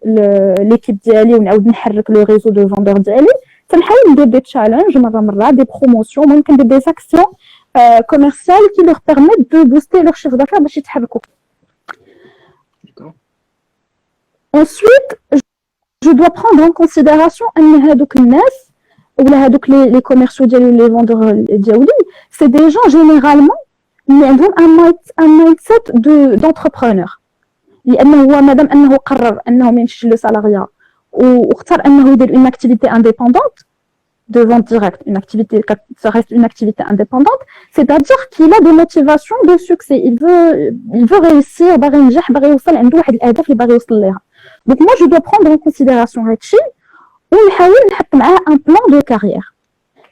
ليكيب ديالي ونعاود نحرك لو ريزو دو فوندور ديالي تنحاول ندير دي تشالنج مره دي بروموسيون ممكن ندير دي اكسيون كوميرسيال كي لور بيرميت دو بوستي لور شيفر دافير باش يتحركوا. Ensuite, je dois prendre en considération ان هادوك الناس ولا هادوك لي كوميرسيو ديالي لي فوندور ديالي سي دي جون جينيرالمون اللي عندهم ان مايند سيت دونتربرونور لانه هو مادام انه قرر انه ما يمشيش لو سالاريا واختار انه يدير اون اكتيفيتي انديبوندونت de vente directe, une activité, ça reste une activité indépendante, c'est-à-dire qu'il a des motivations de succès. Il veut réussir, باغي ينجح, باغي يوصل عنده واحد الاهداف اللي باغي يوصل ليها. Donc moi je dois prendre en considération هادشي ونحاول نحط معاه un plan de carrière.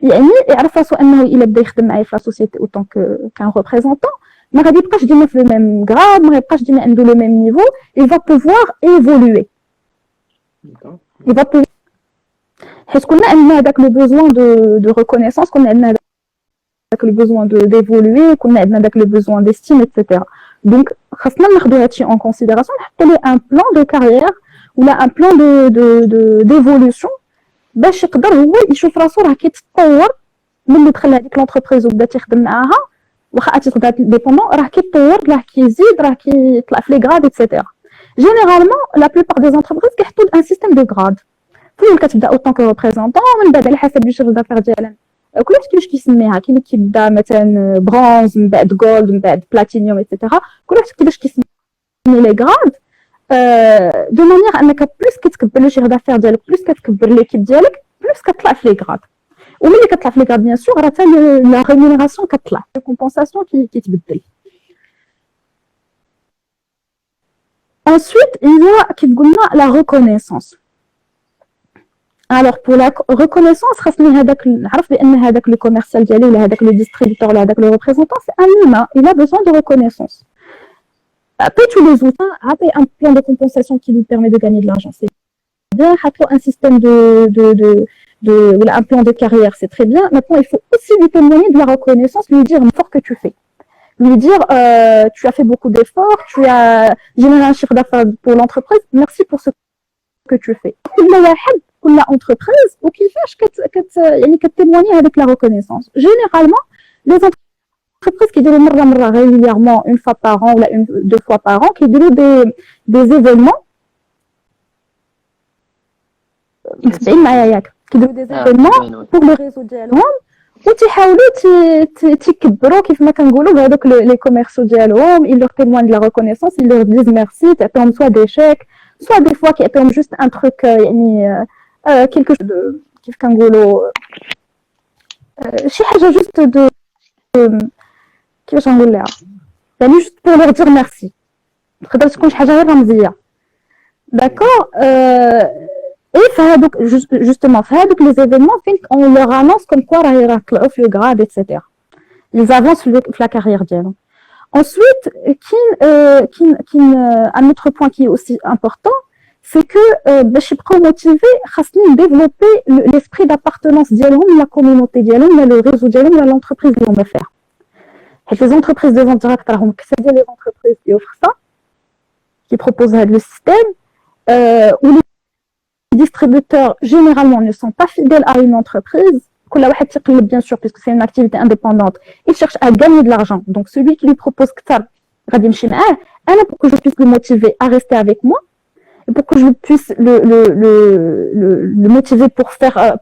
يعني يعرف راسو انه الا بدا يخدم معايا في لا سوسيتي اوتون كان ريبريزونطون ما غادي يبقاش ديما في لو ميم غراد ما يبقاش ديما عنده لو ميم نيفو il va pouvoir évoluer il va pouvoir حيت كنا عندنا داك لو بوزوان دو ريكونيسونس كنا عندنا داك لو بوزوان ديفولوي كنا عندنا داك لو بوزوان ديستيم ايتترا دونك خاصنا ناخذ هادشي اون كونسيديراسيون نحطوا ليه ان بلان دو كارير ولا ان بلان ديفولوسيون باش يقدر هو يشوف راسو راه كيتطور ملي دخل هذيك لونتربريز وبدا تيخدم معاها واخا اتيتر ديبوندون راه كيتطور راه كيزيد راه كيطلع في لي غراد ايتترا. جينيرالمون لا بلوبار دي زونتربريز كيحطوا ان سيستيم دو غراد فين كتبدا اوتون كو ريبريزونطون من بعد على حسب الشغل دافير ديالها كل واحد كيفاش كيسميها كاين اللي كيبدا مثلا برونز من بعد جولد من بعد بلاتينيوم ايتترا كل واحد كيفاش كيسمي لي غراد دو مانيير انك بلوس كتكبر لو شيغ دافير ديالك بلوس كتكبر ليكيب ديالك بلوس كتطلع في لي غراد وملي كتطلع في لي غراد بيان سور راه حتى لا ريمونيراسيون كتطلع الكومبونساسيون كيتبدل. Ensuite, il y a كيف قلنا la reconnaissance. Alors pour la reconnaissance خاصني هذاك نعرف بان هذاك لو كوميرسيال ديالي ولا هذاك لو ديستريبيوتور ولا هذاك لو ريبريزونطون سي ان humain il a besoin de reconnaissance. Après tous les outils, après un plan de compensation qui lui permet de gagner de l'argent, c'est bien. Après un système ou un plan de carrière, c'est très bien. Maintenant, il faut aussi lui témoigner de la reconnaissance, lui dire l'effort que tu fais. Lui dire, tu as fait beaucoup d'efforts, tu as généré un chiffre d'affaires pour l'entreprise, merci pour ce que tu fais. كل entreprise وكيفاش كتtémoigner avec la reconnaissance. Généralement, les entreprises qui disent مرة régulièrement une fois par an ou deux fois par an qui disent des événements qui disent des événements pour le réseau ديالهم وتيحاولوا تيكبروا كيف ما كنقولوا بهذوك لي كوميرسو ديالهم ils leur témoignent de la reconnaissance ils leur disent merci تعطيهم soit des chèques soit des fois كيعطيهم juste un truc يعني quelque chose de كيف كنقولوا شي حاجه juste de كيفاش نقول لها يعني juste pour leur dire merci تقدر تكون شي حاجه غير رمزيه d'accord et فهادوك justement فهادوك les événements on leur annonce comme quoi راه طلعوا في le grade etc ils avancent في la carrière ديالهم ensuite un autre point qui est aussi important c'est que باش يبقاو موتيفي خاصني développer l'esprit d'appartenance ديالهم la communauté ديالهم le réseau ديالهم la l'entreprise اللي هما فيها حيت les entreprises de vente directe راهم كثر ديال les entreprises qui offrent ça qui proposent هذا le système où les distributeurs généralement ne sont pas fidèles à une entreprise كل واحد تيقلب bien sûr puisque c'est une activité indépendante il cherche à gagner de l'argent donc celui qui lui propose كثر غادي يمشي معاه انا pour que je puisse le motiver à rester avec moi et pour que je puisse le motiver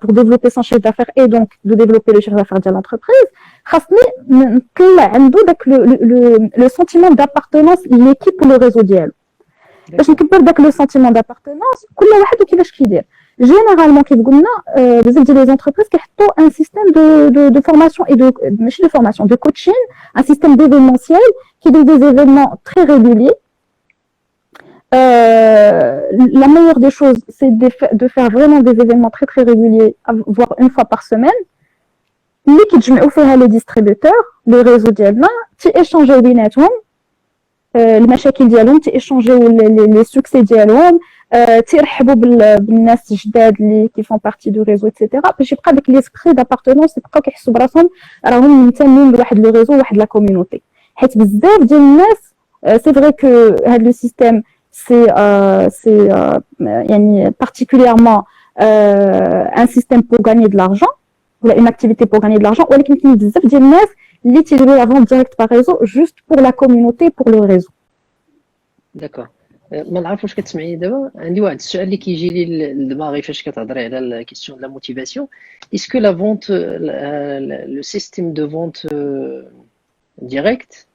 pour développer son chiffre d'affaires et donc de développer le chiffre d'affaires de l'entreprise خاصني نطلع عنده داك le sentiment d'appartenance l'équipe ou le réseau ديالو باش نكبر داك لو سنتيمون دابارتونونس كل واحد وكيفاش كيدير جينيرالمون كيف قلنا بزاف ديال لي زونتربريز كيحطوا ان سيستيم دو فورماسيون اي دو ماشي دو فورماسيون دو كوتشين ان سيستيم ديفينمونسيال كي دو دي événements très réguliers la meilleure des choses c'est de faire vraiment des événements très très réguliers voire une fois par semaine اللي كيتجمعوا فيها لي ديستريبيوتور لي ريزو ديالنا تيéchanger بيناتهم المشاكل ديالهم تيشونجيو لي سوكسي ديالهم تيرحبوا بالناس الجداد اللي كيفون بارتي دو ريزو ايتترا باش يبقى داك ليسبري دابارتونونس يبقاو كيحسوا براسهم راهم منتمين لواحد لو ريزو واحد لا كوميونيتي حيت بزاف ديال الناس سي فري كو هاد لو سيستيم سي يعني particulièrement un système pour gagner de l'argent ولا une activité pour gagner de l'argent ولكن كاين بزاف ديال الناس اللي تيديروا لا فونت ديريكت باغ ريزو جوست بور لا كوميونيتي بور لو ريزو داكور ما نعرف واش كتسمعيني دابا عندي واحد السؤال اللي كيجي لي لدماغي فاش كتهضري على لا كيسيون دو لا موتيفاسيون اسكو لا فونت لو سيستيم دو فونت ديريكت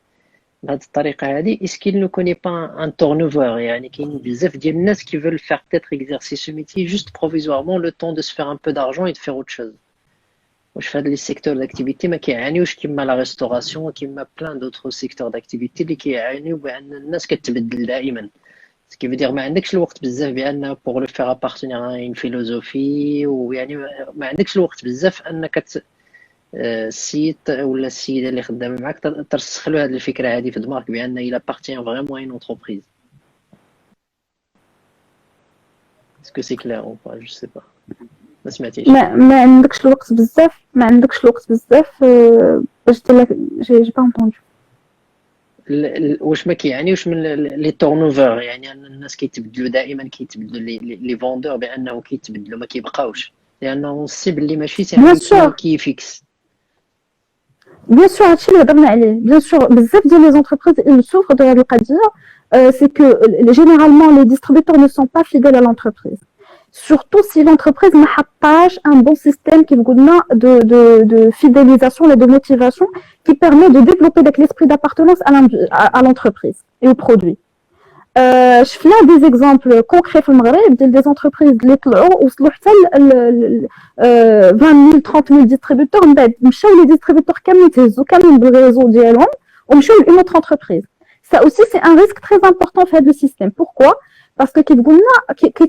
بهذه الطريقه هذه اسكيل نو كوني با ان تورنوفر يعني كاين بزاف ديال الناس كي veulent faire peut-être exercer ce métier juste provisoirement le temps de se faire un peu d'argent et de faire autre chose واش في هاد لي سيكتور داكتيفيتي ما كيعانيوش كيما لا ريستوراسيون كيما بلان دوطخ سيكتور داكتيفيتي اللي كيعانيو بان الناس كتبدل دائما سكي فيدير ما عندكش الوقت بزاف بان بوغ لو فيغ ابارتينير اون فيلوزوفي ويعني ما عندكش الوقت بزاف انك السيد ولا السيده اللي خدامه معاك ترسخ له هذه الفكره هذه في دماغك بان الى بارتيان فريمون اون انتربريز اسكو سي كلير او با جو سي با ما سمعتيش ما عندكش الوقت بزاف باش دير جي با انطوندو واش ما كيعنيوش من لي تورنوفر يعني ان الناس كيتبدلوا دائما كيتبدلوا لي فوندور بانه كيتبدلوا ما كيبقاوش لانه السيب اللي ماشي سي كيفيكس بيان سور هادشي اللي هضرنا عليه بيان سور بزاف ديال لي زونتربريز ils souffrent de هاد القضيه c'est que généralement les distributeurs ne sont pas fidèles à l'entreprise surtout si l'entreprise n'a pas un bon système qui de fidélisation et de motivation qui permet de développer l'esprit d'appartenance à l'entreprise et au produit. Je fais des exemples concrets في المغرب ديال des entreprises اللي طلعوا وصلوا حتى 20 000 30 000 ديستريبيوتور من بعد مشاو لي ديستريبيوتور كاملين تهزوا كاملين بالريزو ديالهم ومشاو لune autre entreprise. Ça aussi c'est un risque très important في هذا le système. Pourquoi? Parce que كيف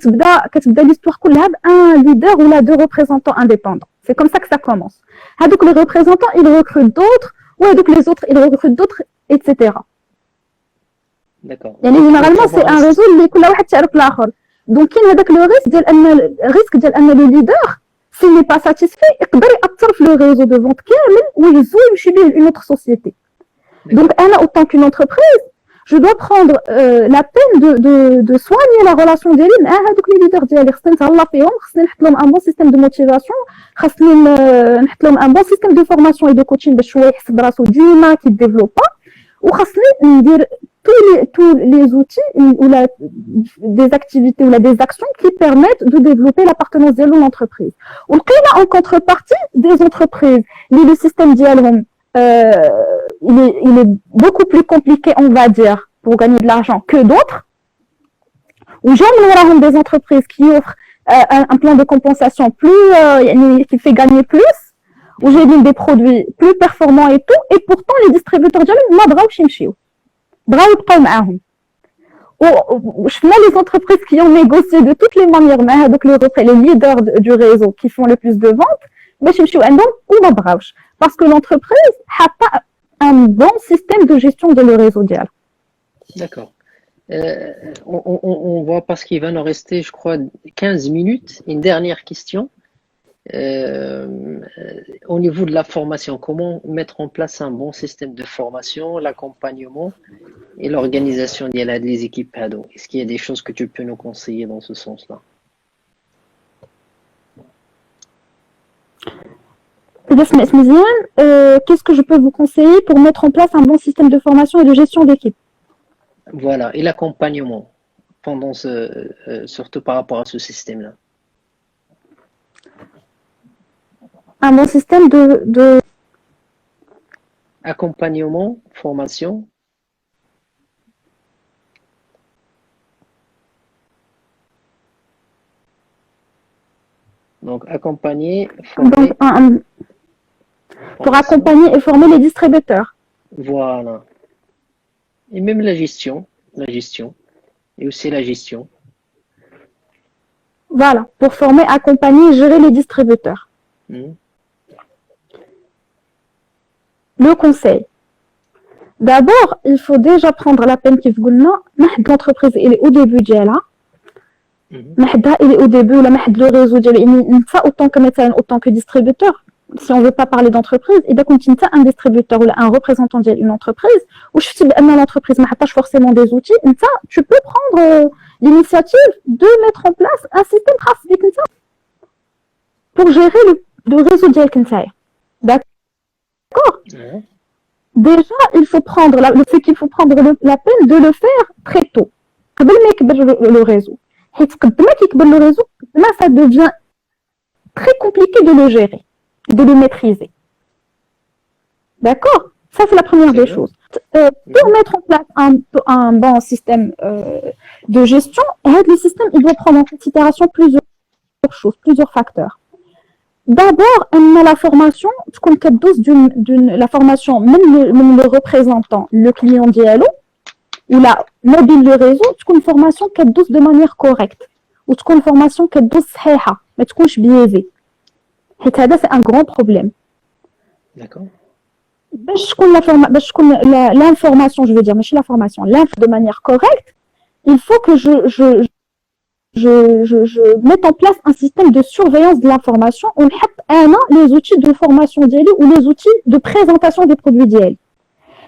قلنا كتبدا l'histoire كلها بان leader ou là deux représentants indépendants. C'est comme ça que ça commence. هذوك les représentants ils recrutent d'autres وهذوك les autres ils recrutent d'autres etc. D'accord. يعني généralement c'est un réseau اللي كل واحد تعرف الاخر. دونك كاين هذاك لو ريسك ديال ان الريسك ديال ان لو ليدر s'il n'est pas satisfait يقدر ياثر في لو ريزو دو فونت كامل ويهزو يمشي بيه لune autre société. Donc انا autant qu'une entreprise je dois prendre la peine de soigner la relation ديالي مع هذوك لي ليدر ديالي خصني نتهلا فيهم خصني نحط لهم ان بون سيستيم دو موتيفاسيون خصني نحط لهم ان بون سيستيم دو فورماسيون اي دو كوتشين باش هو يحس براسو ديما كيديفلوبا وخصني ندير tous les outils ou des activités ou des actions qui permettent de développer l'appartenance de l'entreprise. On a en contrepartie des entreprises, le système dialogue, il est beaucoup plus compliqué, on va dire, pour gagner de l'argent que d'autres. Ou j'aime des entreprises qui offrent un plan de compensation plus, qui fait gagner plus, où j'ai des produits plus performants et tout, et pourtant les distributeurs dialogue ما بغاوش يمشيو. بغاو يبقاو معاهم. وشفنا les entreprises qui ont négocié de toutes les manières مع هذوك les leaders du réseau qui font le plus de ventes باش يمشيو عندهم وما بغاوش parce que l'entreprise n'a pas un bon système de gestion de le réseau ديالها. D'accord. On voit parce qu'il va nous rester, je crois, 15 minutes. Une dernière question. Au niveau de la formation, comment mettre en place un bon système de formation, l'accompagnement et l'organisation des équipes PADO? Est-ce qu'il y a des choses que tu peux nous conseiller dans ce sens-là? Qu'est-ce que je peux vous conseiller pour mettre en place un bon système de formation et de gestion d'équipe? Voilà, et l'accompagnement, pendant surtout par rapport à ce système-là. Un bon système de accompagnement, formation. Donc, accompagner, former. Pour accompagner et former les distributeurs. Voilà. Et même la gestion, et aussi la gestion. Voilà, pour former, accompagner et gérer les distributeurs. Le conseil. D'abord, il faut déjà prendre la peine qu'il faut l'entreprise elle est au début d'elle. Il est au début, le réseau autant que distributeur. Si on ne veut pas parler d'entreprise, il y a un distributeur ou un représentant d'une entreprise, ou je sais que l'entreprise n'a pas forcément des outils, tu peux prendre l'initiative de mettre en place un système pour gérer le réseau de l'entreprise. D'accord? Déjà, il faut prendre la peine de le faire très tôt. قبل ما يكبر le réseau. حيت قبل ما كيكبر le réseau, là ça devient très compliqué de le gérer, de le maîtriser. D'accord? Ça c'est la première des choses. Pour mettre en place un bon système de gestion, le système il doit prendre en considération plusieurs choses, plusieurs facteurs. D'abord, la formation, la formation, même le représentant, le client dialogue, ou la mobile le réseau, c'est une formation qui est douce de manière correcte, ou c'est une formation qui est douce صحيحة, mais تكونش biaisée. Et ça, c'est un grand problème. D'accord. L'information, je veux dire, mais chez la formation, l'info de manière correcte, il faut que je mette en place un système de surveillance de l'information. On a les outils de formation d'IELI ou les outils de présentation des produits d'IELI.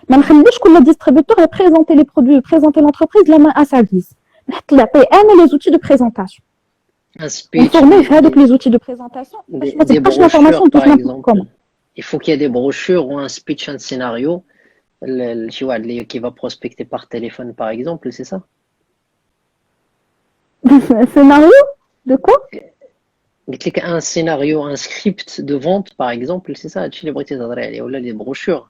Mais on ne que le distributeur ait présenté les produits, présenter l'entreprise la main à sa guise. On a les outils de présentation. Un speech. Avec les outils de présentation. Des brochures, par exemple. Il faut qu'il y ait des brochures ou un speech, un scénario qui va prospecter par téléphone, par exemple, c'est ça? Un scénario de quoi? Un scénario, un script de vente, par exemple, c'est ça? Ou là, des brochures.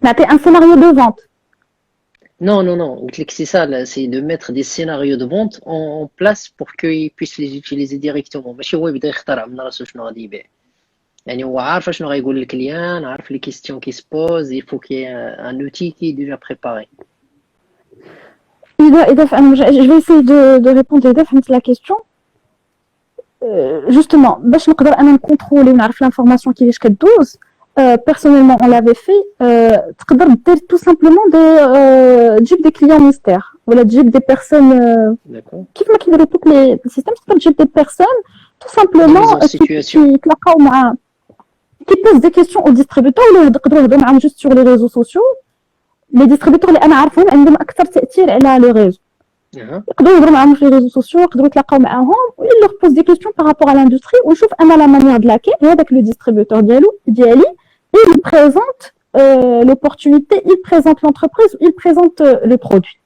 Un scénario de vente. Non. C'est ça, c'est de mettre des scénarios de vente en place pour qu'ils puissent les utiliser directement. ماشي هو يبدا يخترع من راسو شنو غادي يبيع. يعني هو عارف شنو غايقول للكليان، عارف les questions qui se posent, il faut qu'il y ait un outil qui est déjà préparé. Je vais essayer de répondre à la question. Justement, باش نقدر انا نكونترولي ونعرف l'information كيفاش كدوز. Personnellement, on l'avait fait. تقدر دير tout simplement تجيب des clients mystères ولا تجيب des personnes كيف ما كيديروا tous les systèmes, تقدر تجيب des personnes tout simplement qui يتلاقاو مع qui posent des questions aux distributeurs ولا يقدروا يهضروا معاهم juste sur les réseaux sociaux. Les distributeurs اللي انا عارفهم عندهم اكثر تاثير على le réseau. يقدروا يهضروا معاهم في les réseaux sociaux, يقدروا يتلاقاو معاهم و ils leur posent des questions par rapport à l'industrie ونشوف انا la manière de laquelle هذاك le distributeur ديالي il présente l'opportunité, il présente l'entreprise, il présente le produit.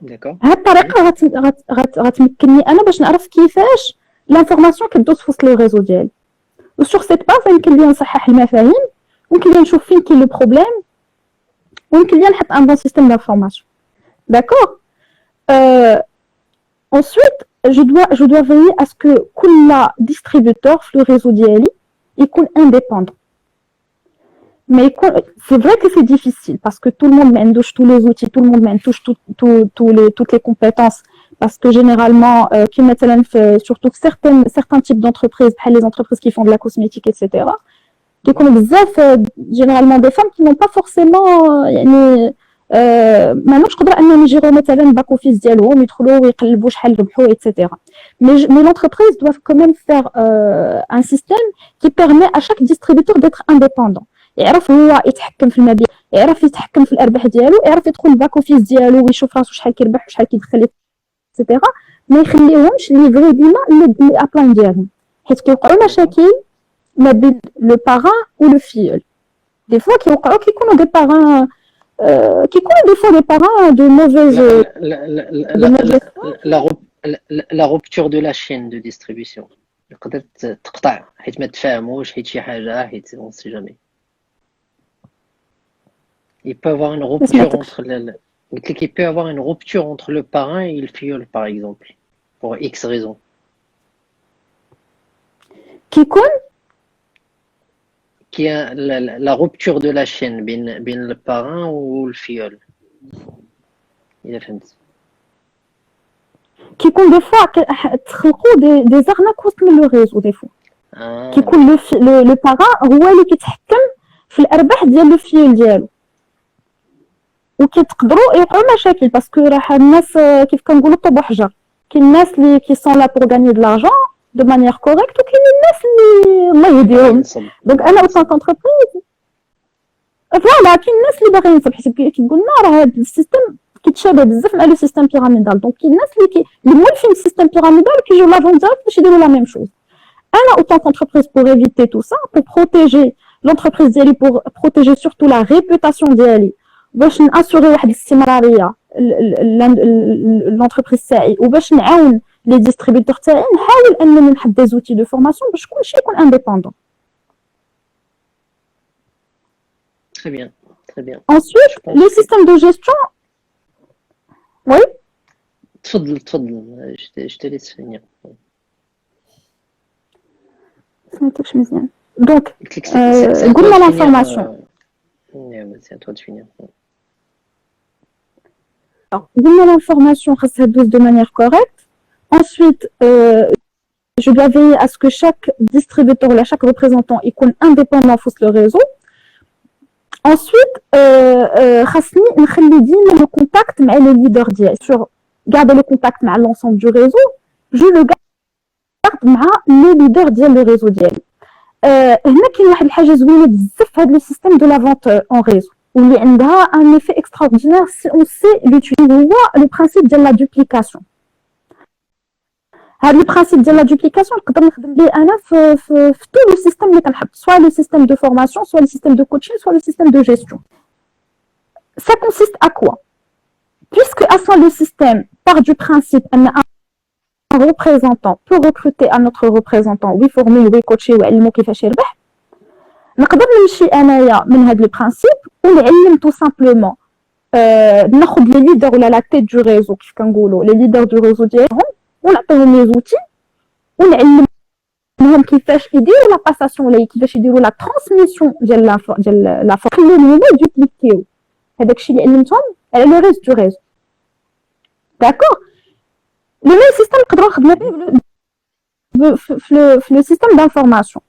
D'accord. هاد الطريقه غتمكنني انا باش نعرف كيفاش لانفورماسيون كدوز في وسط لو ريزو ديالي. وسور سيت باز يمكن لي نصحح المفاهيم، يمكن لي نشوف فين كاين لو بروبليم، ويمكن لي نحط ان بون سيستيم دانفورماسيون. داكور. ensuite je dois veiller à ce que كل distributeur في لو ريزو ديالي يكون indépendant. Mais c'est vrai que c'est difficile parce que tout le monde mène tous les outils, tout le monde mène toutes les compétences. Parce que généralement, surtout certains types d'entreprises, les entreprises qui font de la cosmétique, etc., qui connaissent généralement des femmes qui n'ont pas forcément. Maintenant, je crois qu'ils gèrent مثلا back office ديالهم يدخلوا ويقلبوا شحال ربحوا, etc. Mais l'entreprise doit quand même faire un système qui permet à chaque distributeur d'être indépendant. يعرف هو يتحكم في المبيع، يعرف يتحكم في الارباح ديالو، يعرف يدخل الباك اوفيس ديالو ويشوف راسو شحال كيربح وشحال كيدخل اكسيتيرا. ما يخليهمش ليفري ديما لي ابلان ديالهم، حيت كيوقعوا مشاكل ما بين لو باران و لو فيول. دي فوا كيكونوا دي باران كيكونوا دي فوا دي باران دو موفيز لا روبتور دو لا شين دو ديستريبيسيون تقدر تقطع حيت ما تفاهموش، حيت شي حاجه، حيت اون سي جامي. Il peut avoir une rupture entre il peut avoir une rupture entre le parrain et le filleul, par exemple, pour X raisons. Qui a la rupture de la chaîne bien le parrain ou le filleul. Il a fait. Qui compte des fois des arnaques وسط le réseau des fois. Qui compte le parrain هو اللي كيتحكم في الارباح ديال le filleul ديالو. وكيتقدروا يوقعوا مشاكل باسكو راه الناس كيف كنقولوا طوب وحجر. كاين الناس اللي كي سون لا بور غاني دو لارجون دو مانيير كوريكت، وكاين الناس اللي الله يهديهم. دونك انا اوطون كونتربريز فوالا كاين الناس اللي باغيين ينصب، حيت كي قلنا راه هذا السيستم كيتشابه بزاف مع لو سيستم بيراميدال. دونك كاين الناس اللي مولفين السيستم بيراميدال كيجيو لارجون ديالك باش يديروا لا ميم شوز. انا اوطون كونتربريز بور ايفيتي تو سا، بور بروتيجي لونتربريز ديالي، بور بروتيجي سورتو لا ريبوتاسيون ديالي، باش ناسوري واحد الاستمراريه لونتربريز تاعي، وباش نعاون لي ديستريبيتور تاعي، نحاول انني نحط دي زوتي دو فورماسيون باش كلشي يكون انديبوندون. Très bien, très bien. Ensuite, le système de gestion. Oui. تفضل je te laisse finir. سمعتكش مزيان. دونك قلنا لانفورماسيون. C'est à toi de finir. Alors, donner l'information de manière correcte. Ensuite, je dois veiller à ce que chaque distributeur, chaque représentant, il soit indépendant de le réseau. Ensuite, نخلي ديما le contact مع les leaders ديالي. Sur garder le contact مع l'ensemble du réseau, je le garde مع les leaders ديال le réseau ديالي. هنا كاين واحد الحاجه زوينه بزاف في هذا لو سيستيم دو لا فونت اون ريزو، واللي عندها ان ايفي اكستراوردينير سي اون سي لوتيليزي، هو لو برانسيب ديال لا دوبليكاسيون. هذا لو برانسيب ديال لا دوبليكاسيون نقدر نخدم به انا في تو لو سيستيم اللي كنحط، سوا لو سيستيم دو فورماسيون، سوا لو سيستيم دو كوتشين، سوا لو سيستيم دو جيستيون. Ça consiste à quoi? Puisque à ça le système part du principe un représentant peut recruter un autre représentant ويفورمي ويكوتشي ويعلمو كيفاش يربح، نقدر نمشي انايا من هذا لو برانسيب ونعلم تو سامبلومون ناخذ لي ليدر ولا لا تيت دو ريزو كيف كنقولوا لي ليدر دو ريزو ديالهم ونعطيهم لي زوتي ونعلمهم كيفاش يديروا لا باساسيون ولا كيفاش يديروا لا ترانسميسيون ديال لا خليهم هما يدوبليكيو هذاك الشيء اللي علمتهم على لو ريست دو ريزو. داكور. Le même système que le système d'information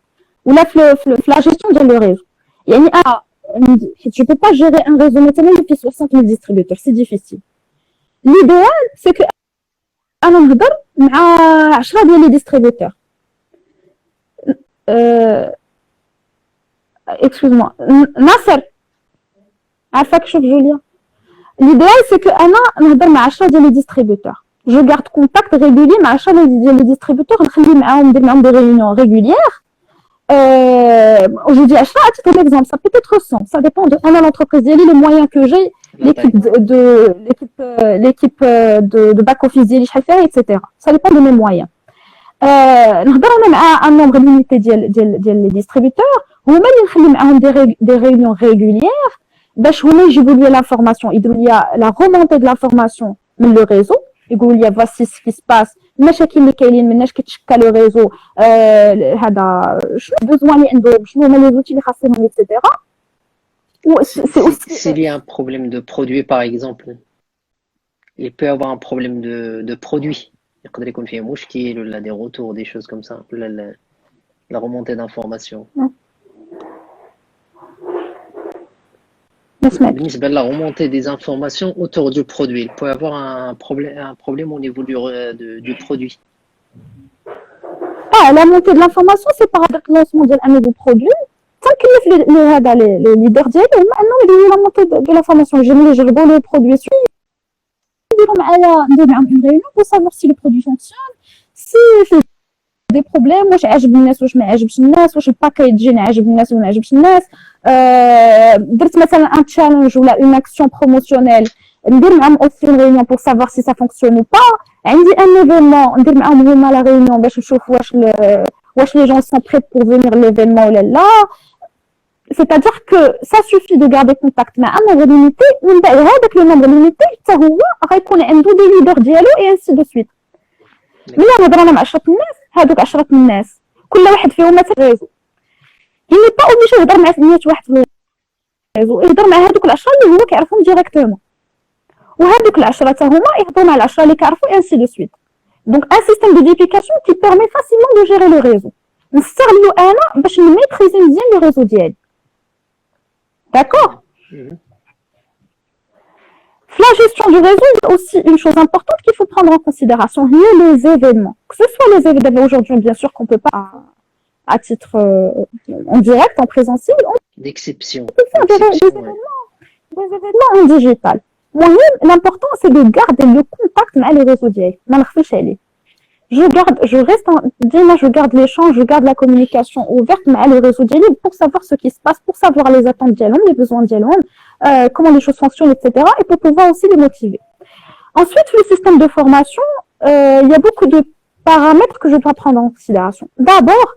ou la gestion de le réseau. Je ne peux pas gérer un réseau maintenant depuis 60 000 distributeurs, c'est difficile. L'idéal, c'est que أنا نهضر مع 10 ديال لي ديستريبيوتور. Excuse-moi. ناصر عارفاك شوف جوليا. L'idéal, c'est que أنا نهضر مع 10 ديال لي ديستريبيوتور. Je garde contact régulier مع 10 ديال لي ديستريبيوتور، نخلي معاهم ندير معاهم دي réunions régulières Je dis achat à titre d'exemple, ça peut être 100, ça dépend de l'entreprise, les moyens que j'ai, l'équipe de back office ديالي شحال فيها, etc. Ça dépend de mes moyens. نهضر انا مع un nombre limité ديال les distributeurs, هما اللي نخلي معاهم des réunions régulières باش هما يجيبوا لي l'information, يديروا لي la remontée de l'information من le réseau, يقولوا لي voici ce qui se passe, المشاكل اللي كاينين مناش كيتشكى لو ريزو, هذا شنو البوزوان اللي عندهم, شنو هما لي زوتي اللي خاصهم, etc. S'il y a un problème de produit, par exemple, il peut y avoir un problème de produit. يقدر يكون فيه مشكل ولا des retours, des choses comme ça, ولا la remontée d'informations. بالنسبة à la remontée des informations autour du produit, il peut y avoir un problème au niveau du produit. La montée de l'information, c'est par rapport au lancement d'un nouveau produit. Tant que les leaders disent, maintenant il y a la montée de l'information. J'aimerais gérer le produit. Une réunion pour savoir si le produit fonctionne, si des problèmes, واش عاجب الناس واش ما عاجبش الناس, واش الباكيجين عاجب الناس ولا ما عاجبش الناس, درت مثلا un challenge ولا une action promotionnelle, ندير معاهم aussi une réunion pour savoir si ça fonctionne ou pas. عندي un événement, ندير معاهم هما la réunion باش نشوف واش les gens sont prêts pour venir l'événement ولا لا. C'est-à-dire que ça suffit de garder contact مع un nombre limité, ومن بعد هذاك le nombre limité حتى هو غيكون عنده des leaders ديالو et ainsi de suite. ملي نهضر انا مع 10 الناس, هادوك 10 الناس كل واحد فيهم مثلا ريزو, il n'est pas obligé يهضر مع 100 واحد في الريزو, يهضر مع هادوك 10 اللي هو كيعرفهم ديريكتومون, وهادوك 10 حتى هما يهضروا مع 10 اللي كيعرفوا ainsi de suite. Donc un système de duplication qui permet facilement de gérer le réseau. نستغلو انا باش نميتريزي مزيان لو ريزو ديالي. D'accord. La gestion du réseau est aussi une chose importante qu'il faut prendre en considération. Il y a les événements. Que ce soit les événements aujourd'hui, bien sûr qu'on ne peut pas à titre en direct, en présentiel. D'exception. On peut faire des événements en digital. L'important, c'est de garder le contact avec les réseaux directs. Je garde l'échange, je garde la communication ouverte avec les réseaux directs pour savoir ce qui se passe, pour savoir les attentes de l'homme, les besoins de l'homme, comment les choses fonctionnent, etc. Et pour pouvoir aussi les motiver. Ensuite, le système de formation, il y a beaucoup de paramètres que je dois prendre en considération. D'abord,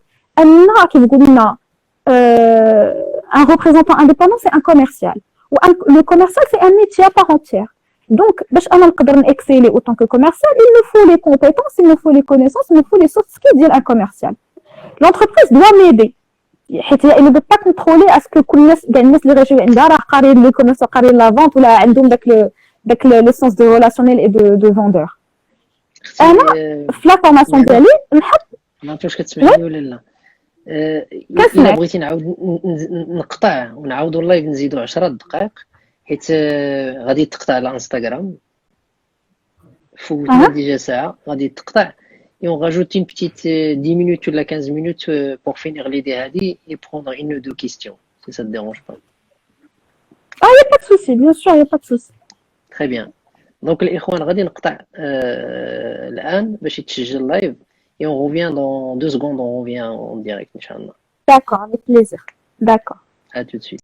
un représentant indépendant, c'est un commercial. Le commercial, c'est un métier à part entière. Donc, باش انا نقدر نexceller autant que commercial, il me faut les compétences, il me faut les connaissances, il me faut les soft skills ديال un commercial. L'entreprise doit m'aider. حيت elle ne peut pas contrôler à ce que كل الناس كاع الناس اللي غيجيو عندها راه قاريين لي كوميرس وقاريين لا فونت ولا عندهم داك le sens de relationnel et de vendeur. انا في لا فورماسيون ديالي نحط ما عرفتش كتسمعني ولا لا. الا بغيتي نعاود نقطع ونعاودوا اللايف نزيدوا 10 دقائق حيت غادي تقطع على انستغرام, فوتنا ديجا ساعه غادي تقطع, et on rajoute une petite 10 minutes ou 15 minutes pour finir l'idée هذه et prendre une ou deux questions si ça te dérange pas. Ah, il n'y a pas de souci, bien sûr, il n'y a pas de souci. Très bien. Donc الاخوان غادي نقطع الان باش يتسجل لايف et on revient dans 2 secondes, on revient en direct inchallah. D'accord, avec plaisir. D'accord. À tout de suite.